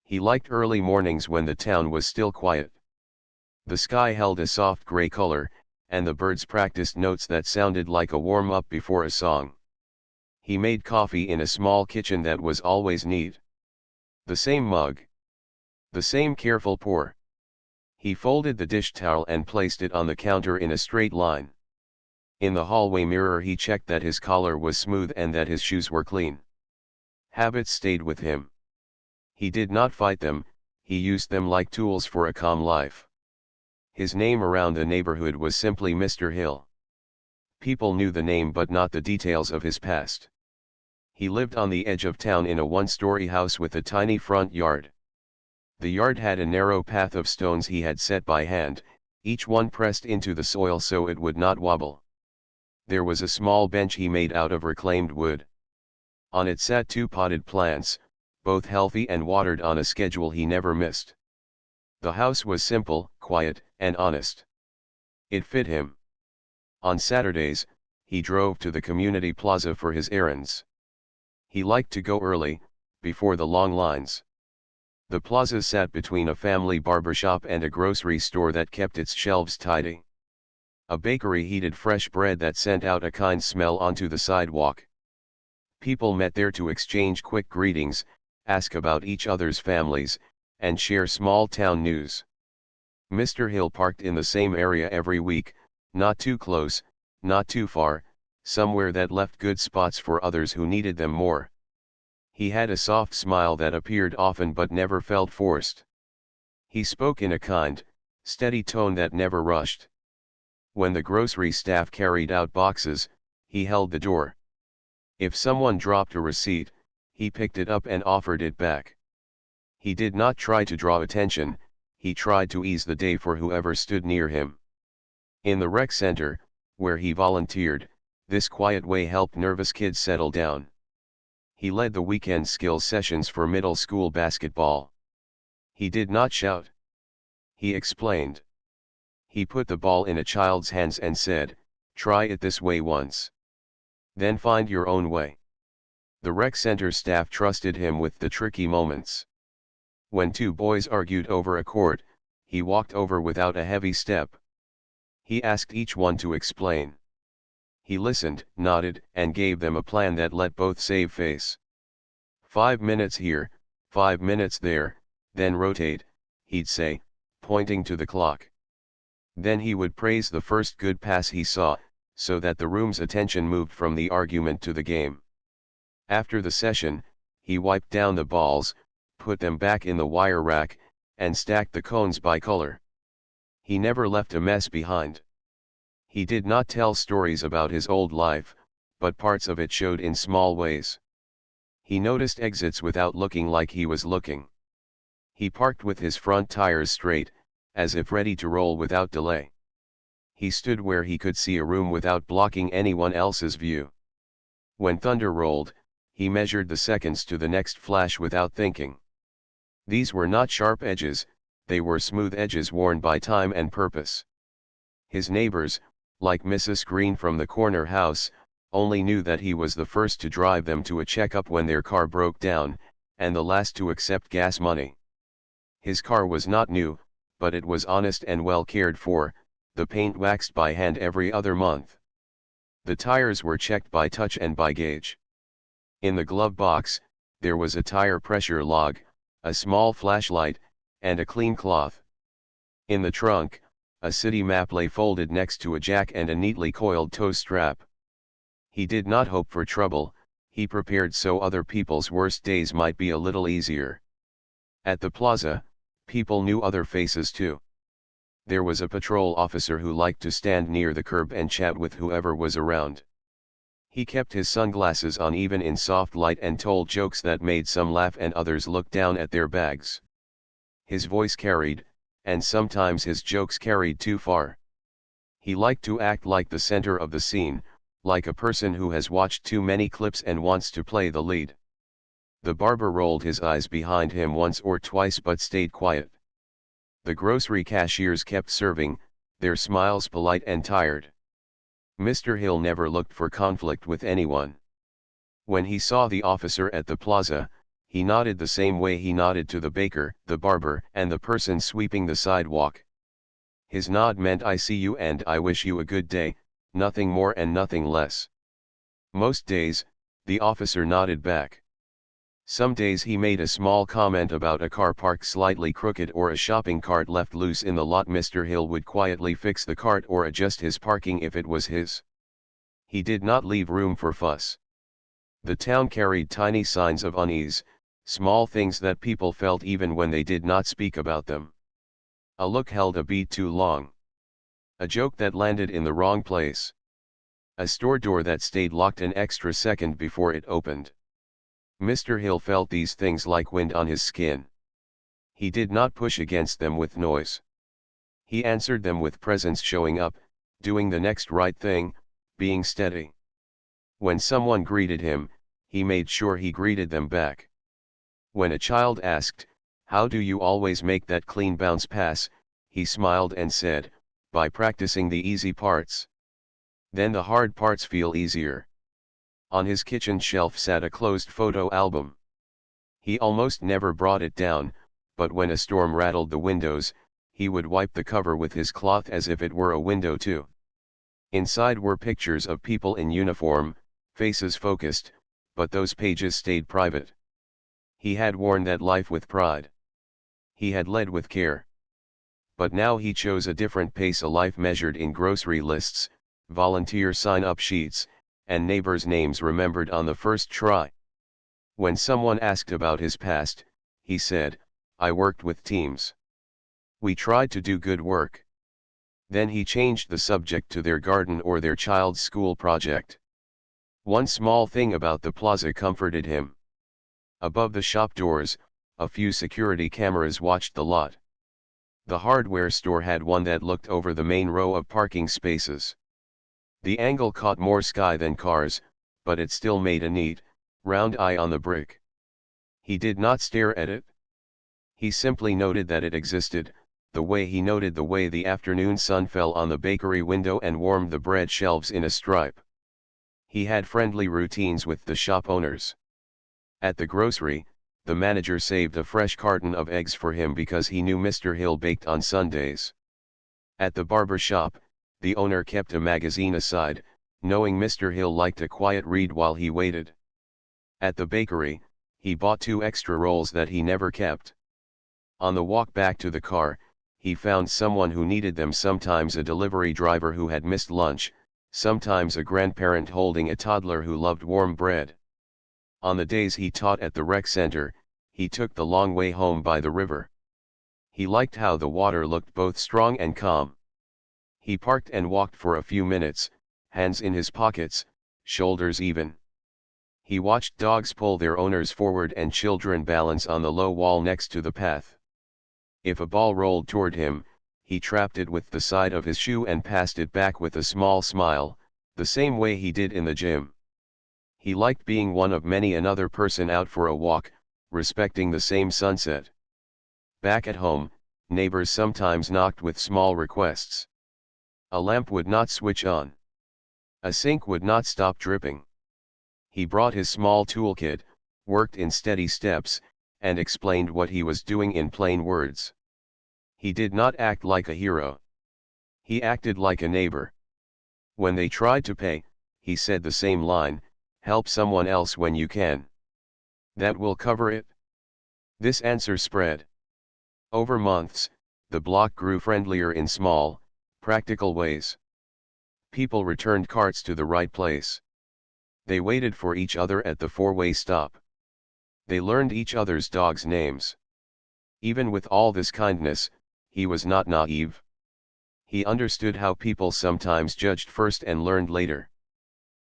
He liked early mornings when the town was still quiet. The sky held a soft gray color, and the birds practiced notes that sounded like a warm-up before a song. He made coffee in a small kitchen that was always neat. The same mug. The same careful pour. He folded the dish towel and placed it on the counter in a straight line. In the hallway mirror he checked that his collar was smooth and that his shoes were clean. Habits stayed with him. He did not fight them, he used them like tools for a calm life. His name around the neighborhood was simply Mr. Hill. People knew the name but not the details of his past. He lived on the edge of town in a one-story house with a tiny front yard. The yard had a narrow path of stones he had set by hand, each one pressed into the soil so it would not wobble. There was a small bench he made out of reclaimed wood. On it sat two potted plants, both healthy and watered on a schedule he never missed. The house was simple, quiet, and honest. It fit him. On Saturdays, he drove to the community plaza for his errands. He liked to go early, before the long lines. The plaza sat between a family barbershop and a grocery store that kept its shelves tidy. A bakery heated fresh bread that sent out a kind smell onto the sidewalk. People met there to exchange quick greetings, ask about each other's families, and share small town news. Mr. Hill parked in the same area every week, not too close, not too far, somewhere that left good spots for others who needed them more. He had a soft smile that appeared often but never felt forced. He spoke in a kind, steady tone that never rushed. When the grocery staff carried out boxes, he held the door. If someone dropped a receipt, he picked it up and offered it back. He did not try to draw attention, he tried to ease the day for whoever stood near him. In the rec center, where he volunteered, this quiet way helped nervous kids settle down. He led the weekend skills sessions for middle school basketball. He did not shout. He explained. He put the ball in a child's hands and said, "Try it this way once. Then find your own way." The rec center staff trusted him with the tricky moments. When two boys argued over a court, he walked over without a heavy step. He asked each one to explain. He listened, nodded, and gave them a plan that let both save face. 5 minutes here, 5 minutes there, then rotate, he'd say, pointing to the clock. Then he would praise the first good pass he saw, so that the room's attention moved from the argument to the game. After the session, he wiped down the balls, put them back in the wire rack, and stacked the cones by color. He never left a mess behind. He did not tell stories about his old life, but parts of it showed in small ways. He noticed exits without looking like he was looking. He parked with his front tires straight, as if ready to roll without delay. He stood where he could see a room without blocking anyone else's view. When thunder rolled, he measured the seconds to the next flash without thinking. These were not sharp edges, they were smooth edges worn by time and purpose. His neighbors, like Mrs. Green from the corner house, only knew that he was the first to drive them to a checkup when their car broke down, and the last to accept gas money. His car was not new, but it was honest and well cared for, the paint waxed by hand every other month. The tires were checked by touch and by gauge. In the glove box, there was a tire pressure log, a small flashlight, and a clean cloth. In the trunk, a city map lay folded next to a jack and a neatly coiled tow strap. He did not hope for trouble, he prepared so other people's worst days might be a little easier. At the plaza, people knew other faces too. There was a patrol officer who liked to stand near the curb and chat with whoever was around. He kept his sunglasses on even in soft light and told jokes that made some laugh and others look down at their bags. His voice carried, and sometimes his jokes carried too far. He liked to act like the center of the scene, like a person who has watched too many clips and wants to play the lead. The barber rolled his eyes behind him once or twice but stayed quiet. The grocery cashiers kept serving, their smiles polite and tired. Mr. Hill never looked for conflict with anyone. When he saw the officer at the plaza, he nodded the same way he nodded to the baker, the barber, and the person sweeping the sidewalk. His nod meant I see you and I wish you a good day, nothing more and nothing less. Most days, the officer nodded back. Some days he made a small comment about a car parked slightly crooked or a shopping cart left loose in the lot. Mr. Hill would quietly fix the cart or adjust his parking if it was his. He did not leave room for fuss. The town carried tiny signs of unease, small things that people felt even when they did not speak about them. A look held a beat too long. A joke that landed in the wrong place. A store door that stayed locked an extra second before it opened. Mr. Hill felt these things like wind on his skin. He did not push against them with noise. He answered them with presence, showing up, doing the next right thing, being steady. When someone greeted him, he made sure he greeted them back. When a child asked, "How do you always make that clean bounce pass?" he smiled and said, "By practicing the easy parts. Then the hard parts feel easier." On his kitchen shelf sat a closed photo album. He almost never brought it down, but when a storm rattled the windows, he would wipe the cover with his cloth as if it were a window too. Inside were pictures of people in uniform, faces focused, but those pages stayed private. He had worn that life with pride. He had led with care. But now he chose a different pace, a life measured in grocery lists, volunteer sign-up sheets, and neighbors' names remembered on the first try. When someone asked about his past, he said, "I worked with teams. We tried to do good work." Then he changed the subject to their garden or their child's school project. One small thing about the plaza comforted him. Above the shop doors, a few security cameras watched the lot. The hardware store had one that looked over the main row of parking spaces. The angle caught more sky than cars, but it still made a neat, round eye on the brick. He did not stare at it. He simply noted that it existed, the way he noted the way the afternoon sun fell on the bakery window and warmed the bread shelves in a stripe. He had friendly routines with the shop owners. At the grocery, the manager saved a fresh carton of eggs for him because he knew Mr. Hill baked on Sundays. At the barber shop, the owner kept a magazine aside, knowing Mr. Hill liked a quiet read while he waited. At the bakery, he bought 2 extra rolls that he never kept. On the walk back to the car, he found someone who needed them, sometimes a delivery driver who had missed lunch, sometimes a grandparent holding a toddler who loved warm bread. On the days he taught at the rec center, he took the long way home by the river. He liked how the water looked both strong and calm. He parked and walked for a few minutes, hands in his pockets, shoulders even. He watched dogs pull their owners forward and children balance on the low wall next to the path. If a ball rolled toward him, he trapped it with the side of his shoe and passed it back with a small smile, the same way he did in the gym. He liked being one of many another person out for a walk, respecting the same sunset. Back at home, neighbors sometimes knocked with small requests. A lamp would not switch on. A sink would not stop dripping. He brought his small toolkit, worked in steady steps, and explained what he was doing in plain words. He did not act like a hero. He acted like a neighbor. When they tried to pay, he said the same line, "Help someone else when you can. That will cover it." This answer spread. Over months, the block grew friendlier in small, practical ways. People returned carts to the right place. They waited for each other at the 4-way stop. They learned each other's dogs' names. Even with all this kindness, he was not naive. He understood how people sometimes judged first and learned later.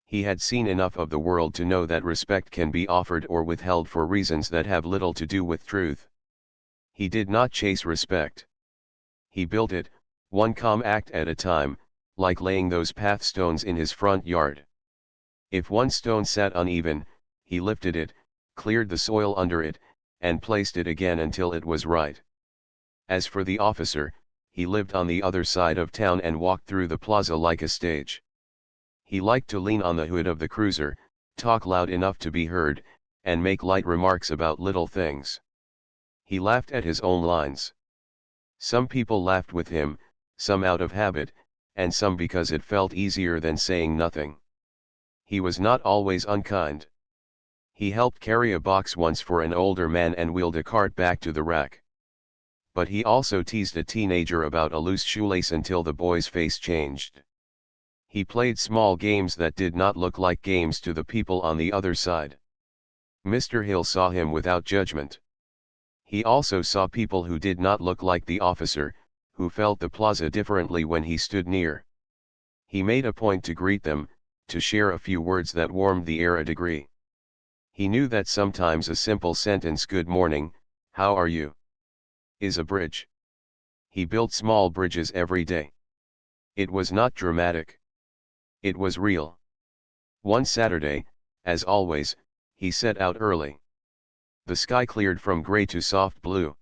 He had seen enough of the world to know that respect can be offered or withheld for reasons that have little to do with truth. He did not chase respect. He built it, one calm act at a time, like laying those path stones in his front yard. If one stone sat uneven, he lifted it, cleared the soil under it, and placed it again until it was right. As for the officer, he lived on the other side of town and walked through the plaza like a stage. He liked to lean on the hood of the cruiser, talk loud enough to be heard, and make light remarks about little things. He laughed at his own lines. Some people laughed with him, some out of habit, and some because it felt easier than saying nothing. He was not always unkind. He helped carry a box once for an older man and wheeled a cart back to the rack. But he also teased a teenager about a loose shoelace until the boy's face changed. He played small games that did not look like games to the people on the other side. Mr. Hill saw him without judgment. He also saw people who did not look like the officer, who felt the plaza differently when he stood near. He made a point to greet them, to share a few words that warmed the air a degree. He knew that sometimes a simple sentence "Good morning, how are you?" is a bridge. He built small bridges every day. It was not dramatic. It was real. One Saturday, as always, he set out early. The sky cleared from gray to soft blue.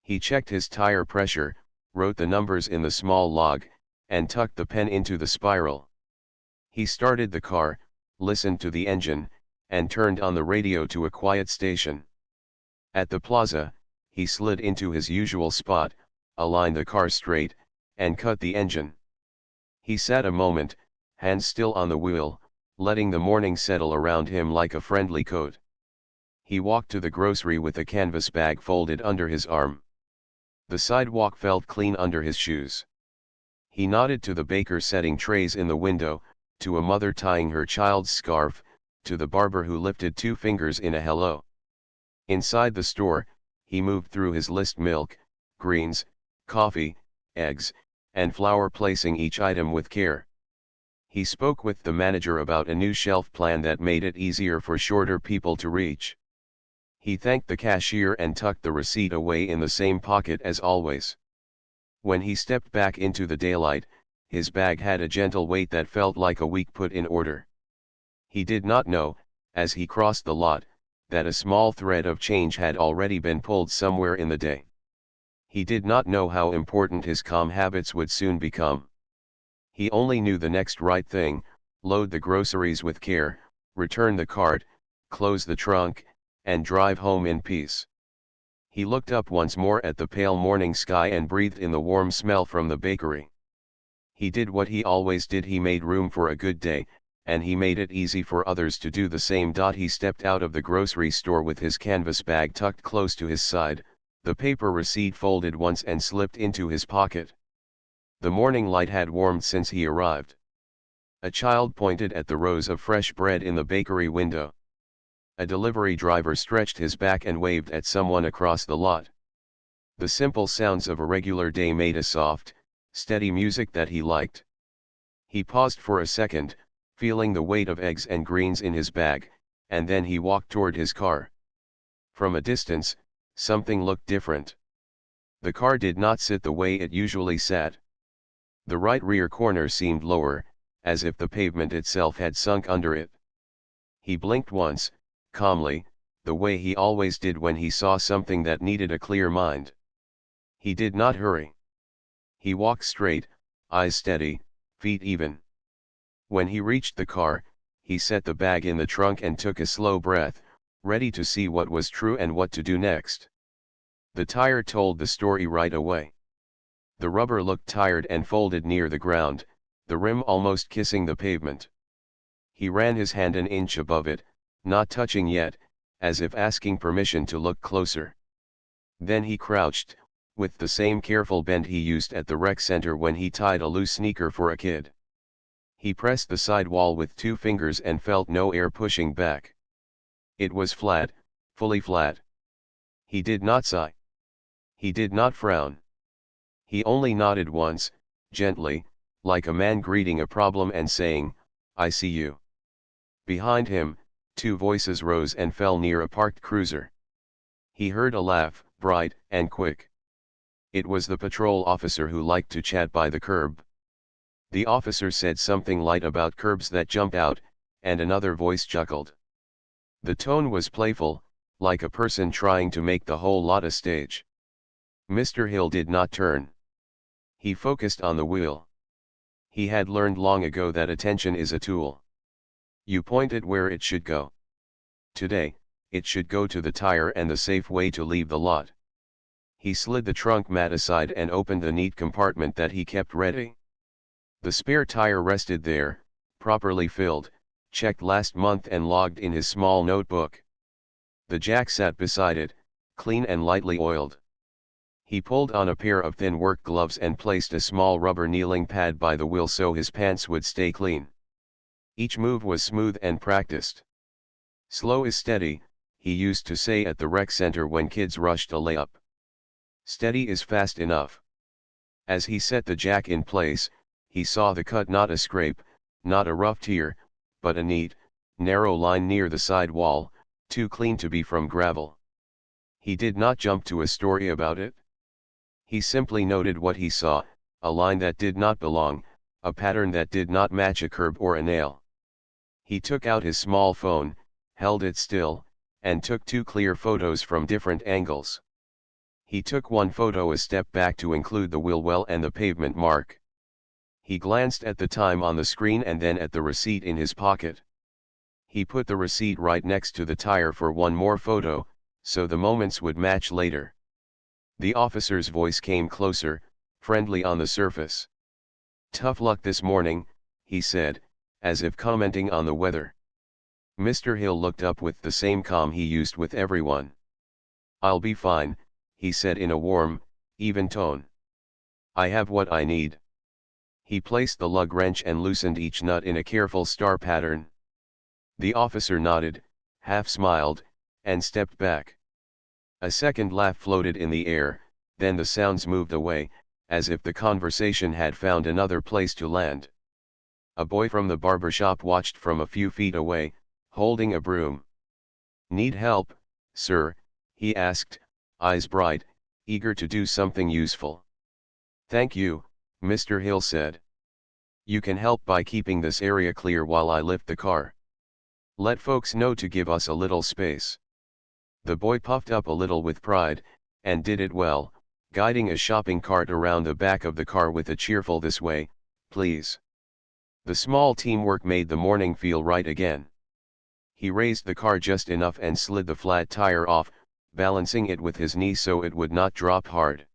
He checked his tire pressure, wrote the numbers in the small log, and tucked the pen into the spiral. He started the car, listened to the engine, and turned on the radio to a quiet station. At the plaza, he slid into his usual spot, aligned the car straight, and cut the engine. He sat a moment, hands still on the wheel, letting the morning settle around him like a friendly coat. He walked to the grocery with a canvas bag folded under his arm. The sidewalk felt clean under his shoes. He nodded to the baker setting trays in the window, to a mother tying her child's scarf, to the barber who lifted two fingers in a hello. Inside the store, he moved through his list: milk, greens, coffee, eggs, and flour, placing each item with care. He spoke with the manager about a new shelf plan that made it easier for shorter people to reach. He thanked the cashier and tucked the receipt away in the same pocket as always. When he stepped back into the daylight, his bag had a gentle weight that felt like a week put in order. He did not know, as he crossed the lot, that a small thread of change had already been pulled somewhere in the day. He did not know how important his calm habits would soon become. He only knew the next right thing: load the groceries with care, return the cart, close the trunk, and drive home in peace. He looked up once more at the pale morning sky and breathed in the warm smell from the bakery. He did what he always did: he made room for a good day, and he made it easy for others to do the same. He stepped out of the grocery store with his canvas bag tucked close to his side, the paper receipt folded once and slipped into his pocket. The morning light had warmed since he arrived. A child pointed at the rows of fresh bread in the bakery window. A delivery driver stretched his back and waved at someone across the lot. The simple sounds of a regular day made a soft, steady music that he liked. He paused for a second, feeling the weight of eggs and greens in his bag, and then he walked toward his car. From a distance, something looked different. The car did not sit the way it usually sat. The right rear corner seemed lower, as if the pavement itself had sunk under it. He blinked once, calmly, the way he always did when he saw something that needed a clear mind. He did not hurry. He walked straight, eyes steady, feet even. When he reached the car, he set the bag in the trunk and took a slow breath, ready to see what was true and what to do next. The tire told the story right away. The rubber looked tired and folded near the ground, the rim almost kissing the pavement. He ran his hand an inch above it, not touching yet, as if asking permission to look closer. Then he crouched, with the same careful bend he used at the rec center when he tied a loose sneaker for a kid. He pressed the sidewall with two fingers and felt no air pushing back. It was flat, fully flat. He did not sigh. He did not frown. He only nodded once, gently, like a man greeting a problem and saying, "I see you." Behind him, two voices rose and fell near a parked cruiser. He heard a laugh, bright and quick. It was the patrol officer who liked to chat by the curb. The officer said something light about curbs that jumped out, and another voice chuckled. The tone was playful, like a person trying to make the whole lot a stage. Mr. Hill did not turn. He focused on the wheel. He had learned long ago that attention is a tool. You point it where it should go. Today, it should go to the tire and the safe way to leave the lot. He slid the trunk mat aside and opened the neat compartment that he kept ready. The spare tire rested there, properly filled, checked last month and logged in his small notebook. The jack sat beside it, clean and lightly oiled. He pulled on a pair of thin work gloves and placed a small rubber kneeling pad by the wheel so his pants would stay clean. Each move was smooth and practiced. "Slow is steady," he used to say at the rec center when kids rushed a layup. "Steady is fast enough." As he set the jack in place, he saw the cut, not a scrape, not a rough tear, but a neat, narrow line near the side wall, too clean to be from gravel. He did not jump to a story about it. He simply noted what he saw, a line that did not belong, a pattern that did not match a curb or a nail. He took out his small phone, held it still, and took 2 clear photos from different angles. He took one photo a step back to include the wheel well and the pavement mark. He glanced at the time on the screen and then at the receipt in his pocket. He put the receipt right next to the tire for one more photo, so the moments would match later. The officer's voice came closer, friendly on the surface. "Tough luck this morning," he said, as if commenting on the weather. Mr. Hill looked up with the same calm he used with everyone. "I'll be fine," he said in a warm, even tone. "I have what I need." He placed the lug wrench and loosened each nut in a careful star pattern. The officer nodded, half smiled, and stepped back. A second laugh floated in the air, then the sounds moved away, as if the conversation had found another place to land. A boy from the barber shop watched from a few feet away, holding a broom. "Need help, sir?" he asked, eyes bright, eager to do something useful. "Thank you," Mr. Hill said. "You can help by keeping this area clear while I lift the car. Let folks know to give us a little space." The boy puffed up a little with pride, and did it well, guiding a shopping cart around the back of the car with a cheerful "This way, please." The small teamwork made the morning feel right again. He raised the car just enough and slid the flat tire off, balancing it with his knee so it would not drop hard.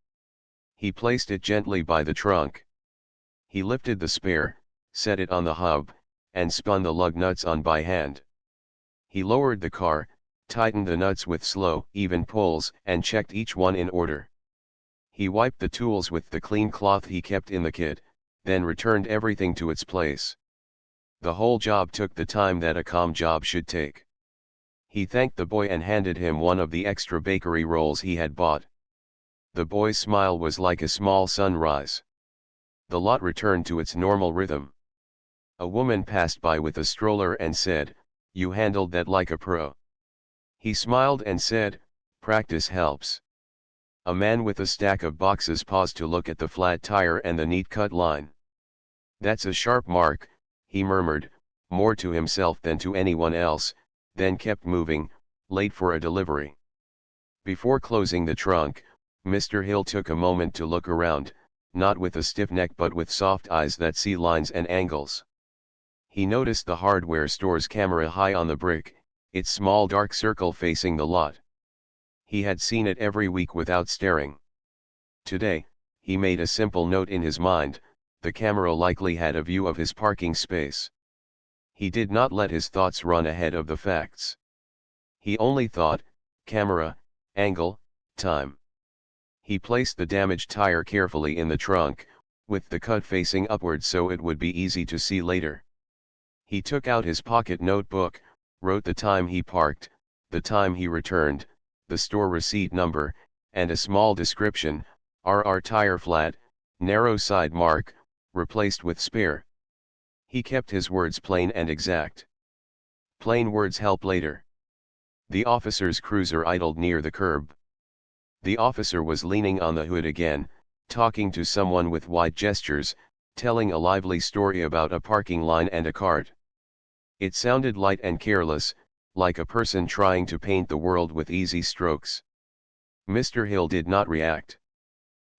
He placed it gently by the trunk. He lifted the spare, set it on the hub, and spun the lug nuts on by hand. He lowered the car, tightened the nuts with slow, even pulls, and checked each one in order. He wiped the tools with the clean cloth he kept in the kit, then returned everything to its place. The whole job took the time that a calm job should take. He thanked the boy and handed him one of the extra bakery rolls he had bought. The boy's smile was like a small sunrise. The lot returned to its normal rhythm. A woman passed by with a stroller and said, "You handled that like a pro." He smiled and said, "Practice helps." A man with a stack of boxes paused to look at the flat tire and the neat cut line. "That's a sharp mark," he murmured, more to himself than to anyone else, then kept moving, late for a delivery. Before closing the trunk, Mr. Hill took a moment to look around, not with a stiff neck but with soft eyes that see lines and angles. He noticed the hardware store's camera high on the brick, its small dark circle facing the lot. He had seen it every week without staring. Today, he made a simple note in his mind: the camera likely had a view of his parking space. He did not let his thoughts run ahead of the facts. He only thought, camera, angle, time. He placed the damaged tire carefully in the trunk, with the cut facing upward so it would be easy to see later. He took out his pocket notebook, wrote the time he parked, the time he returned, the store receipt number, and a small description: RR tire flat, narrow side mark, replaced with spare. He kept his words plain and exact. Plain words help later. The officer's cruiser idled near the curb. The officer was leaning on the hood again, talking to someone with wide gestures, telling a lively story about a parking line and a cart. It sounded light and careless, like a person trying to paint the world with easy strokes. Mr. Hill did not react.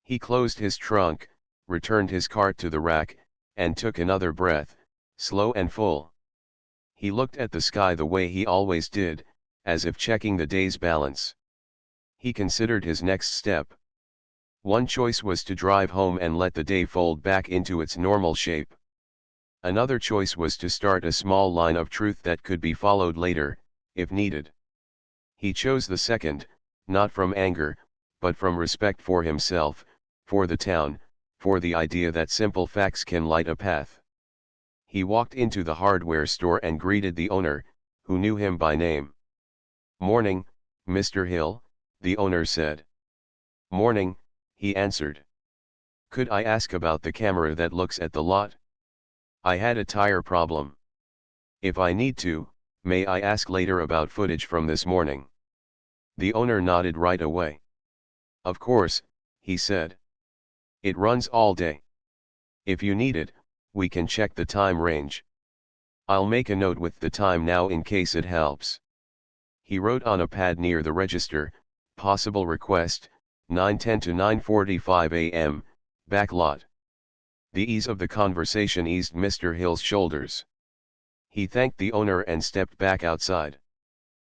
He closed his trunk, returned his cart to the rack, and took another breath, slow and full. He looked at the sky the way he always did, as if checking the day's balance. He considered his next step. One choice was to drive home and let the day fold back into its normal shape. Another choice was to start a small line of truth that could be followed later, if needed. He chose the second, not from anger, but from respect for himself, for the town, for the idea that simple facts can light a path. He walked into the hardware store and greeted the owner, who knew him by name. "Morning, Mr. Hill," the owner said. "Morning," he answered. "Could I ask about the camera that looks at the lot? I had a tire problem. If I need to, may I ask later about footage from this morning?" The owner nodded right away. "Of course," he said. "It runs all day. If you need it, we can check the time range. I'll make a note with the time now in case it helps." He wrote on a pad near the register, "Possible request, 9:10 to 9:45 a.m., back lot." The ease of the conversation eased Mr. Hill's shoulders. He thanked the owner and stepped back outside.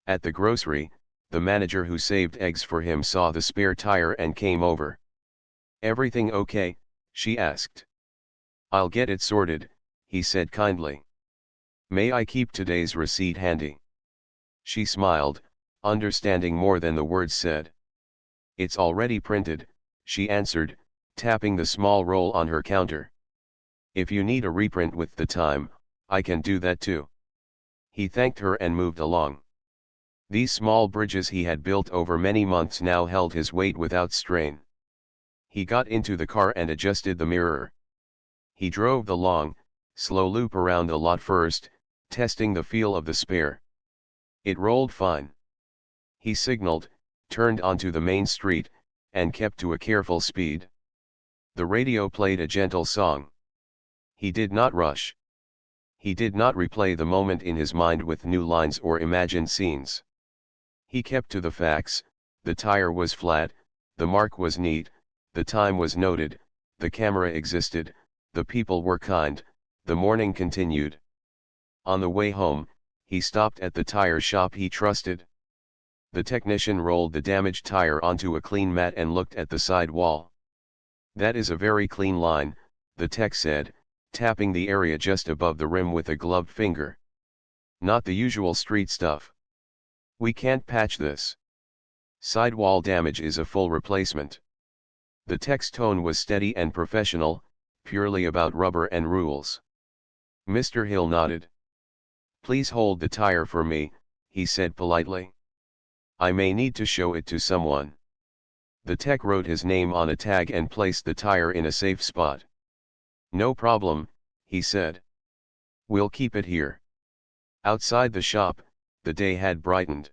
At the grocery, the manager who saved eggs for him saw the spare tire and came over. "Everything okay?" she asked. "I'll get it sorted," he said kindly. "May I keep today's receipt handy?" She smiled, understanding more than the words said. "It's already printed," she answered, tapping the small roll on her counter. "If you need a reprint with the time, I can do that too." He thanked her and moved along. These small bridges he had built over many months now held his weight without strain. He got into the car and adjusted the mirror. He drove the long, slow loop around the lot first, testing the feel of the spare. It rolled fine. He signaled, turned onto the main street, and kept to a careful speed. The radio played a gentle song. He did not rush. He did not replay the moment in his mind with new lines or imagined scenes. He kept to the facts: the tire was flat, the mark was neat, the time was noted, the camera existed, the people were kind, the morning continued. On the way home, he stopped at the tire shop he trusted. The technician rolled the damaged tire onto a clean mat and looked at the side wall. "That is a very clean line," the tech said, tapping the area just above the rim with a gloved finger. "Not the usual street stuff. We can't patch this. Sidewall damage is a full replacement." The tech's tone was steady and professional, purely about rubber and rules. Mr. Hill nodded. "Please hold the tire for me," he said politely. "I may need to show it to someone." The tech wrote his name on a tag and placed the tire in a safe spot. "No problem," he said. "We'll keep it here." Outside the shop, the day had brightened.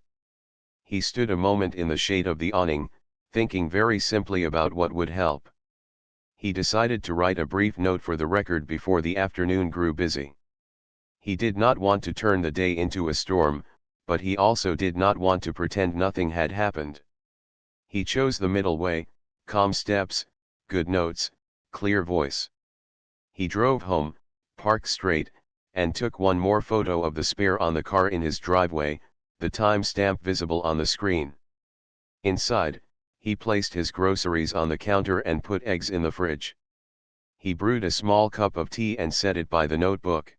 He stood a moment in the shade of the awning, thinking very simply about what would help. He decided to write a brief note for the record before the afternoon grew busy. He did not want to turn the day into a storm, but he also did not want to pretend nothing had happened. He chose the middle way: calm steps, good notes, clear voice. He drove home, parked straight, and took one more photo of the spare on the car in his driveway, the time stamp visible on the screen. Inside, he placed his groceries on the counter and put eggs in the fridge. He brewed a small cup of tea and set it by the notebook.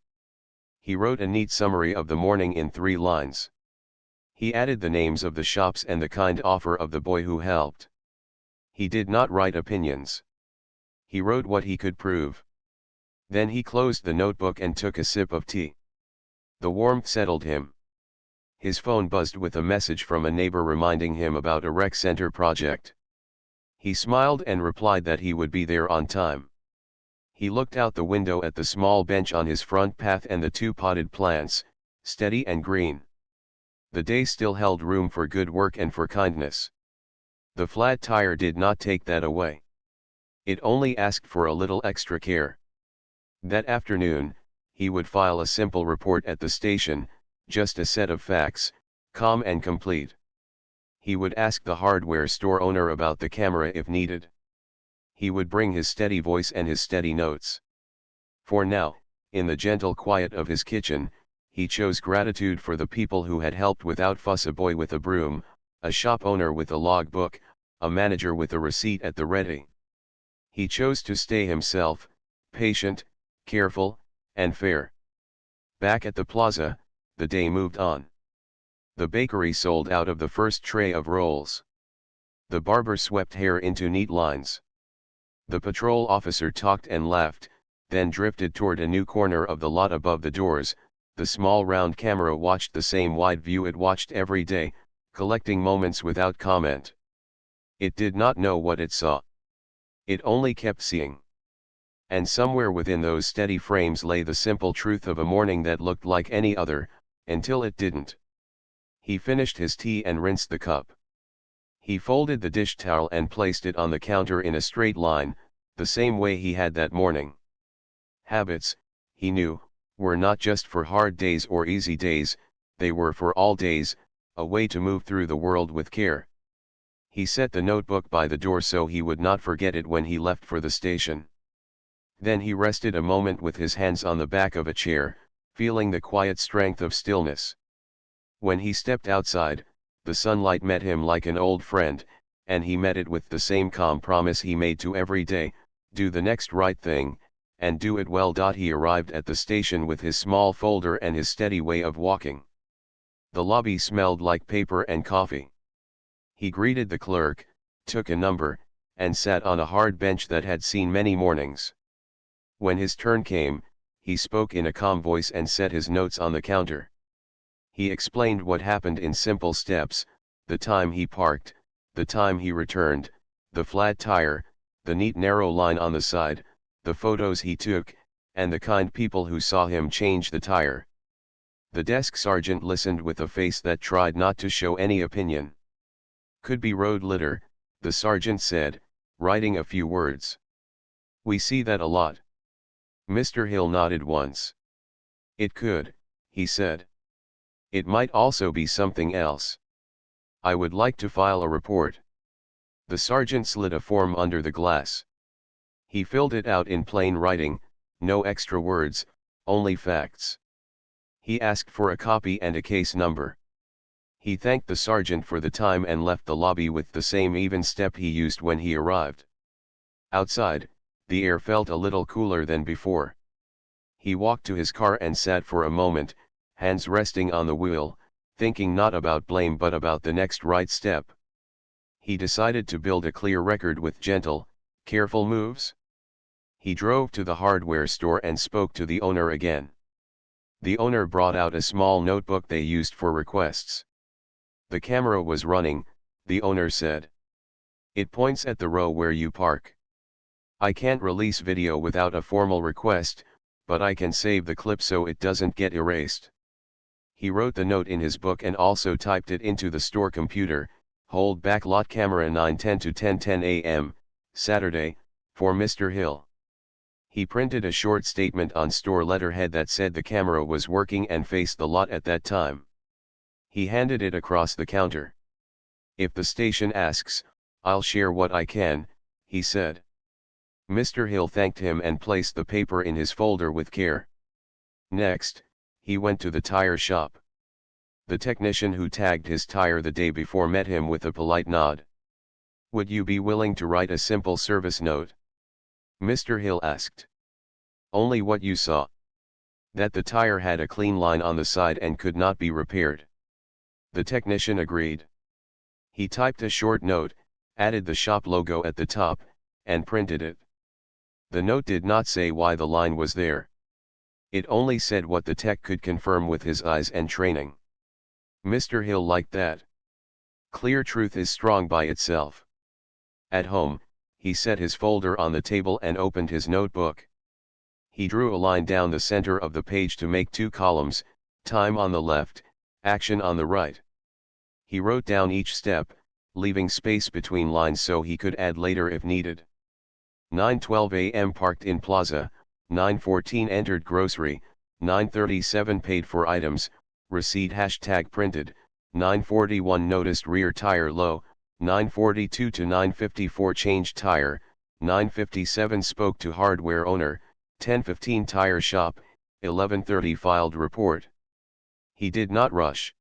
He wrote a neat summary of the morning in 3 lines. He added the names of the shops and the kind offer of the boy who helped. He did not write opinions. He wrote what he could prove. Then he closed the notebook and took a sip of tea. The warmth settled him. His phone buzzed with a message from a neighbor reminding him about a rec center project. He smiled and replied that he would be there on time. He looked out the window at the small bench on his front path and the 2 potted plants, steady and green. The day still held room for good work and for kindness. The flat tire did not take that away. It only asked for a little extra care. That afternoon, he would file a simple report at the station, just a set of facts, calm and complete. He would ask the hardware store owner about the camera if needed. He would bring his steady voice and his steady notes. For now, in the gentle quiet of his kitchen, he chose gratitude for the people who had helped without fuss: a boy with a broom, a shop owner with a logbook, a manager with a receipt at the ready. He chose to stay himself, patient, careful, and fair. Back at the plaza, the day moved on. The bakery sold out of the first tray of rolls. The barber swept hair into neat lines. The patrol officer talked and laughed, then drifted toward a new corner of the lot above the doors. The small round camera watched the same wide view it watched every day, collecting moments without comment. It did not know what it saw. It only kept seeing. And somewhere within those steady frames lay the simple truth of a morning that looked like any other, until it didn't. He finished his tea and rinsed the cup. He folded the dish towel and placed it on the counter in a straight line, the same way he had that morning. Habits, he knew, were not just for hard days or easy days, they were for all days, a way to move through the world with care. He set the notebook by the door so he would not forget it when he left for the station. Then he rested a moment with his hands on the back of a chair, feeling the quiet strength of stillness. When he stepped outside, the sunlight met him like an old friend, and he met it with the same calm promise he made to every day: do the next right thing, and do it well. He arrived at the station with his small folder and his steady way of walking. The lobby smelled like paper and coffee. He greeted the clerk, took a number, and sat on a hard bench that had seen many mornings. When his turn came, he spoke in a calm voice and set his notes on the counter. He explained what happened in simple steps: the time he parked, the time he returned, the flat tire, the neat narrow line on the side, the photos he took, and the kind people who saw him change the tire. The desk sergeant listened with a face that tried not to show any opinion. Could be road litter, the sergeant said, writing a few words. We see that a lot. Mr. Hill nodded once. It could, he said. It might also be something else. I would like to file a report. The sergeant slid a form under the glass. He filled it out in plain writing, no extra words, only facts. He asked for a copy and a case number. He thanked the sergeant for the time and left the lobby with the same even step he used when he arrived. Outside, the air felt a little cooler than before. He walked to his car and sat for a moment, hands resting on the wheel, thinking not about blame but about the next right step. He decided to build a clear record with gentle, careful moves. He drove to the hardware store and spoke to the owner again. The owner brought out a small notebook they used for requests. The camera was running, the owner said. It points at the row where you park. I can't release video without a formal request, but I can save the clip so it doesn't get erased. He wrote the note in his book and also typed it into the store computer: hold back lot camera 9:10 to 10:10 a.m., Saturday, for Mr. Hill. He printed a short statement on store letterhead that said the camera was working and faced the lot at that time. He handed it across the counter. If the station asks, I'll share what I can, he said. Mr. Hill thanked him and placed the paper in his folder with care. Next, he went to the tire shop. The technician who tagged his tire the day before met him with a polite nod. Would you be willing to write a simple service note? Mr. Hill asked. Only what you saw. That the tire had a clean line on the side and could not be repaired. The technician agreed. He typed a short note, added the shop logo at the top, and printed it. The note did not say why the line was there. It only said what the tech could confirm with his eyes and training. Mr. Hill liked that. Clear truth is strong by itself. At home, he set his folder on the table and opened his notebook. He drew a line down the center of the page to make 2 columns, time on the left, action on the right. He wrote down each step, leaving space between lines so he could add later if needed. 9:12 a.m. parked in plaza, 9:14 entered grocery, 9:37 paid for items, receipt hashtag printed, 9:41 noticed rear tire low, 9:42 to 9:54 changed tire, 9:57 spoke to hardware owner, 10:15 tire shop, 11:30 filed report. He did not rush.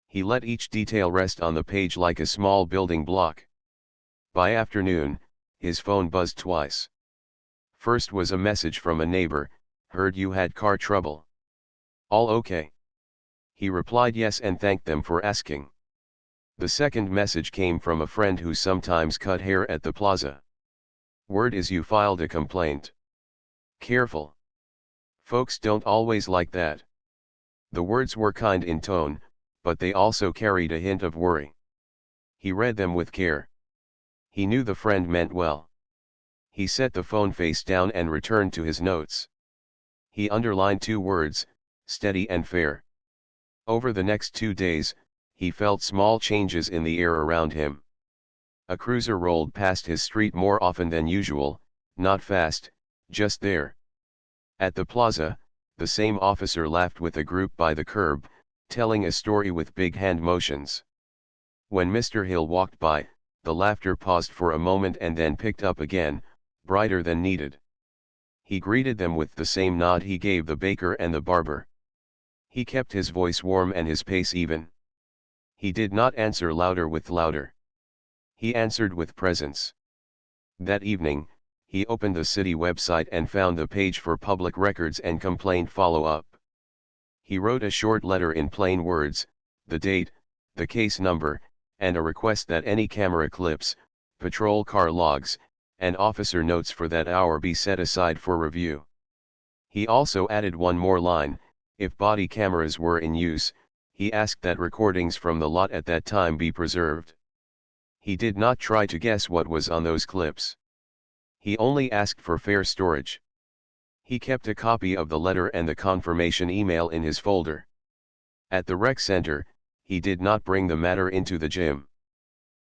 He let each detail rest on the page like a small building block. By afternoon, his phone buzzed twice. First was a message from a neighbor, "Heard you had car trouble. All okay?" He replied yes and thanked them for asking. The second message came from a friend who sometimes cut hair at the plaza. "Word is you filed a complaint. Careful. Folks don't always like that." The words were kind in tone, but they also carried a hint of worry. He read them with care. He knew the friend meant well. He set the phone face down and returned to his notes. He underlined 2 words, steady and fair. Over the next 2 days, he felt small changes in the air around him. A cruiser rolled past his street more often than usual, not fast, just there. At the plaza, the same officer laughed with a group by the curb, telling a story with big hand motions. When Mr. Hill walked by, the laughter paused for a moment and then picked up again, brighter than needed. He greeted them with the same nod he gave the baker and the barber. He kept his voice warm and his pace even. He did not answer louder with louder. He answered with presence. That evening, he opened the city website and found the page for public records and complaint follow-up. He wrote a short letter in plain words, the date, the case number, and a request that any camera clips, patrol car logs, and officer notes for that hour be set aside for review. He also added one more line: if body cameras were in use, he asked that recordings from the lot at that time be preserved. He did not try to guess what was on those clips. He only asked for fair storage. He kept a copy of the letter and the confirmation email in his folder. At the rec center, he did not bring the matter into the gym.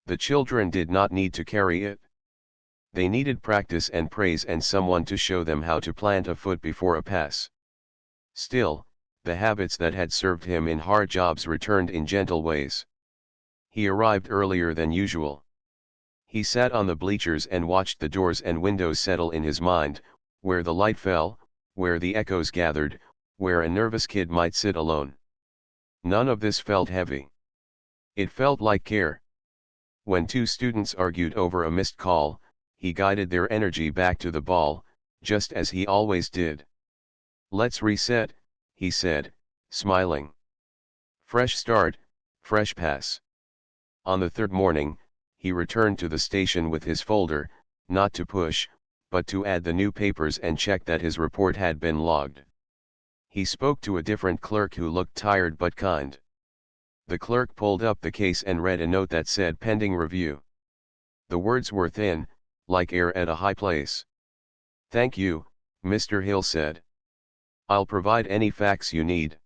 The children did not need to carry it. They needed practice and praise and someone to show them how to plant a foot before a pass. Still, the habits that had served him in hard jobs returned in gentle ways. He arrived earlier than usual. He sat on the bleachers and watched the doors and windows settle in his mind, where the light fell, where the echoes gathered, where a nervous kid might sit alone. None of this felt heavy. It felt like care. When 2 students argued over a missed call, he guided their energy back to the ball, just as he always did. "Let's reset," he said, smiling. "Fresh start, fresh pass." On the 3rd morning, he returned to the station with his folder, not to push, but to add the new papers and check that his report had been logged. He spoke to a different clerk who looked tired but kind. The clerk pulled up the case and read a note that said pending review. The words were thin, like air at a high place. "Thank you," Mr. Hill said. "I'll provide any facts you need."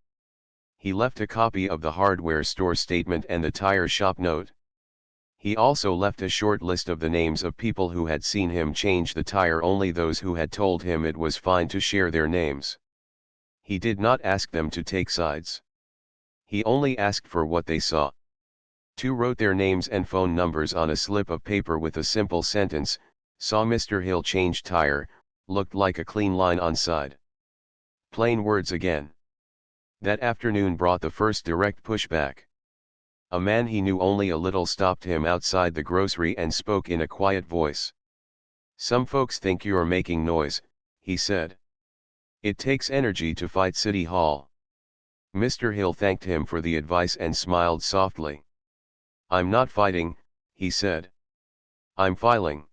He left a copy of the hardware store statement and the tire shop note. He also left a short list of the names of people who had seen him change the tire, only those who had told him it was fine to share their names. He did not ask them to take sides. He only asked for what they saw. 2 wrote their names and phone numbers on a slip of paper with a simple sentence: "Saw Mr. Hill change tire, looked like a clean line on side." Plain words again. That afternoon brought the first direct pushback. A man he knew only a little stopped him outside the grocery and spoke in a quiet voice. "Some folks think you're making noise," he said. "It takes energy to fight City Hall." Mr. Hill thanked him for the advice and smiled softly. "I'm not fighting," he said. "I'm filing.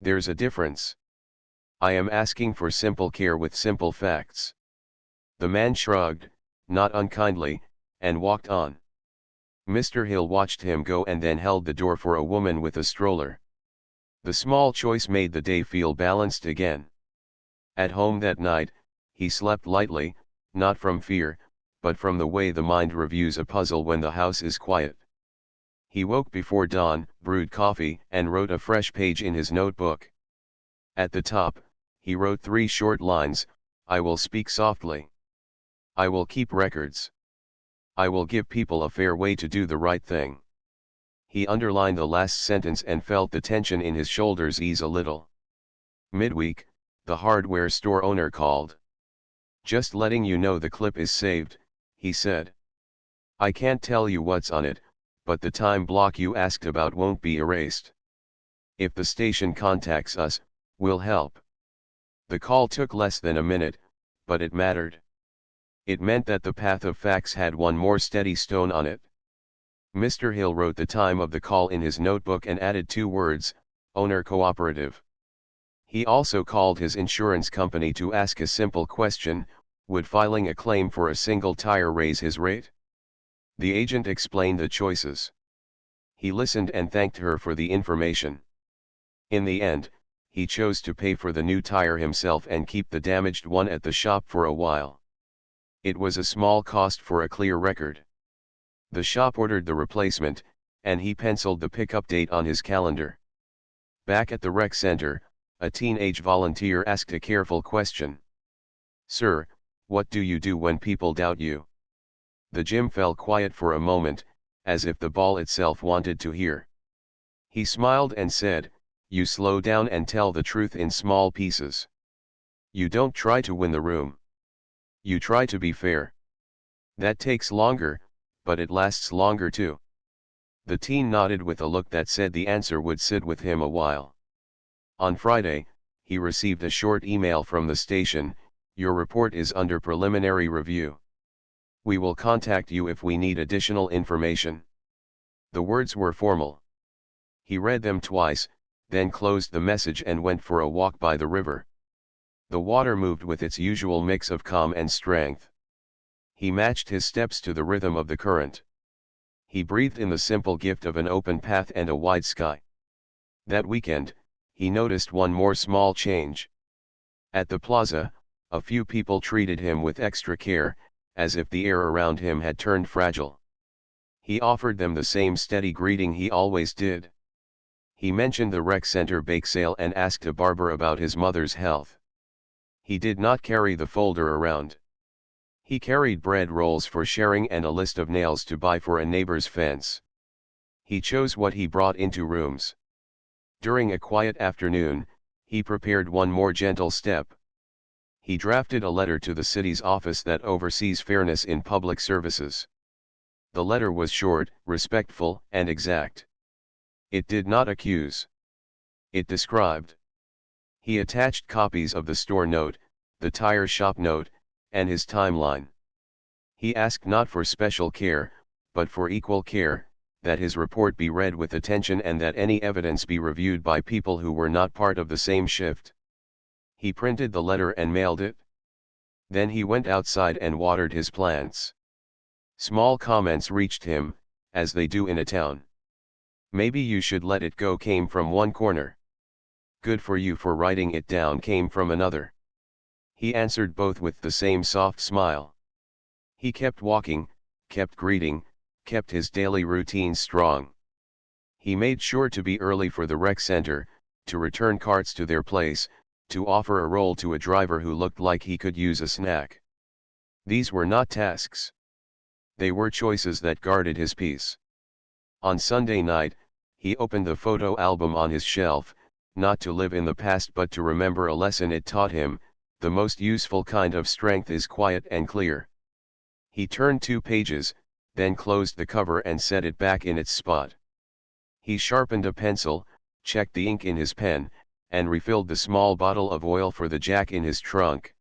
There's a difference. I am asking for simple care with simple facts." The man shrugged, not unkindly, and walked on. Mr. Hill watched him go and then held the door for a woman with a stroller. The small choice made the day feel balanced again. At home that night, he slept lightly, not from fear, but from the way the mind reviews a puzzle when the house is quiet. He woke before dawn, brewed coffee, and wrote a fresh page in his notebook. At the top, he wrote 3 short lines: "I will speak softly. I will keep records. I will give people a fair way to do the right thing." He underlined the last sentence and felt the tension in his shoulders ease a little. Midweek, the hardware store owner called. "Just letting you know the clip is saved," he said. I can't tell you what's on it, but the time block you asked about won't be erased. If the station contacts us, we'll help. The call took less than a minute, but it mattered. It meant that the path of facts had one more steady stone on it. Mr. Hill wrote the time of the call in his notebook and added 2 words, owner cooperative. He also called his insurance company to ask a simple question: would filing a claim for a single tire raise his rate? The agent explained the choices. He listened and thanked her for the information. In the end, he chose to pay for the new tire himself and keep the damaged one at the shop for a while. It was a small cost for a clear record. The shop ordered the replacement, and he penciled the pickup date on his calendar. Back at the rec center, a teenage volunteer asked a careful question. Sir, what do you do when people doubt you? The gym fell quiet for a moment, as if the ball itself wanted to hear. He smiled and said, you slow down and tell the truth in small pieces. You don't try to win the room. You try to be fair. That takes longer, but it lasts longer too. The teen nodded with a look that said the answer would sit with him a while. On Friday, he received a short email from the station, your report is under preliminary review. We will contact you if we need additional information. The words were formal. He read them twice, then closed the message and went for a walk by the river. The water moved with its usual mix of calm and strength. He matched his steps to the rhythm of the current. He breathed in the simple gift of an open path and a wide sky. That weekend, he noticed one more small change. At the plaza, a few people treated him with extra care, as if the air around him had turned fragile. He offered them the same steady greeting he always did. He mentioned the rec center bake sale and asked a barber about his mother's health. He did not carry the folder around. He carried bread rolls for sharing and a list of nails to buy for a neighbor's fence. He chose what he brought into rooms. During a quiet afternoon, he prepared one more gentle step. He drafted a letter to the city's office that oversees fairness in public services. The letter was short, respectful, and exact. It did not accuse. It described. He attached copies of the store note, the tire shop note, and his timeline. He asked not for special care, but for equal care, that his report be read with attention and that any evidence be reviewed by people who were not part of the same shift. He printed the letter and mailed it. Then he went outside and watered his plants. Small comments reached him, as they do in a town. Maybe you should let it go came from one corner. Good for you for writing it down came from another. He answered both with the same soft smile. He kept walking, kept greeting, kept his daily routine strong. He made sure to be early for the rec center, to return carts to their place, to offer a roll to a driver who looked like he could use a snack. These were not tasks. They were choices that guarded his peace. On Sunday night, he opened the photo album on his shelf, not to live in the past but to remember a lesson it taught him: the most useful kind of strength is quiet and clear. He turned 2 pages, then closed the cover and set it back in its spot. He sharpened a pencil, checked the ink in his pen, and refilled the small bottle of oil for the jack in his trunk.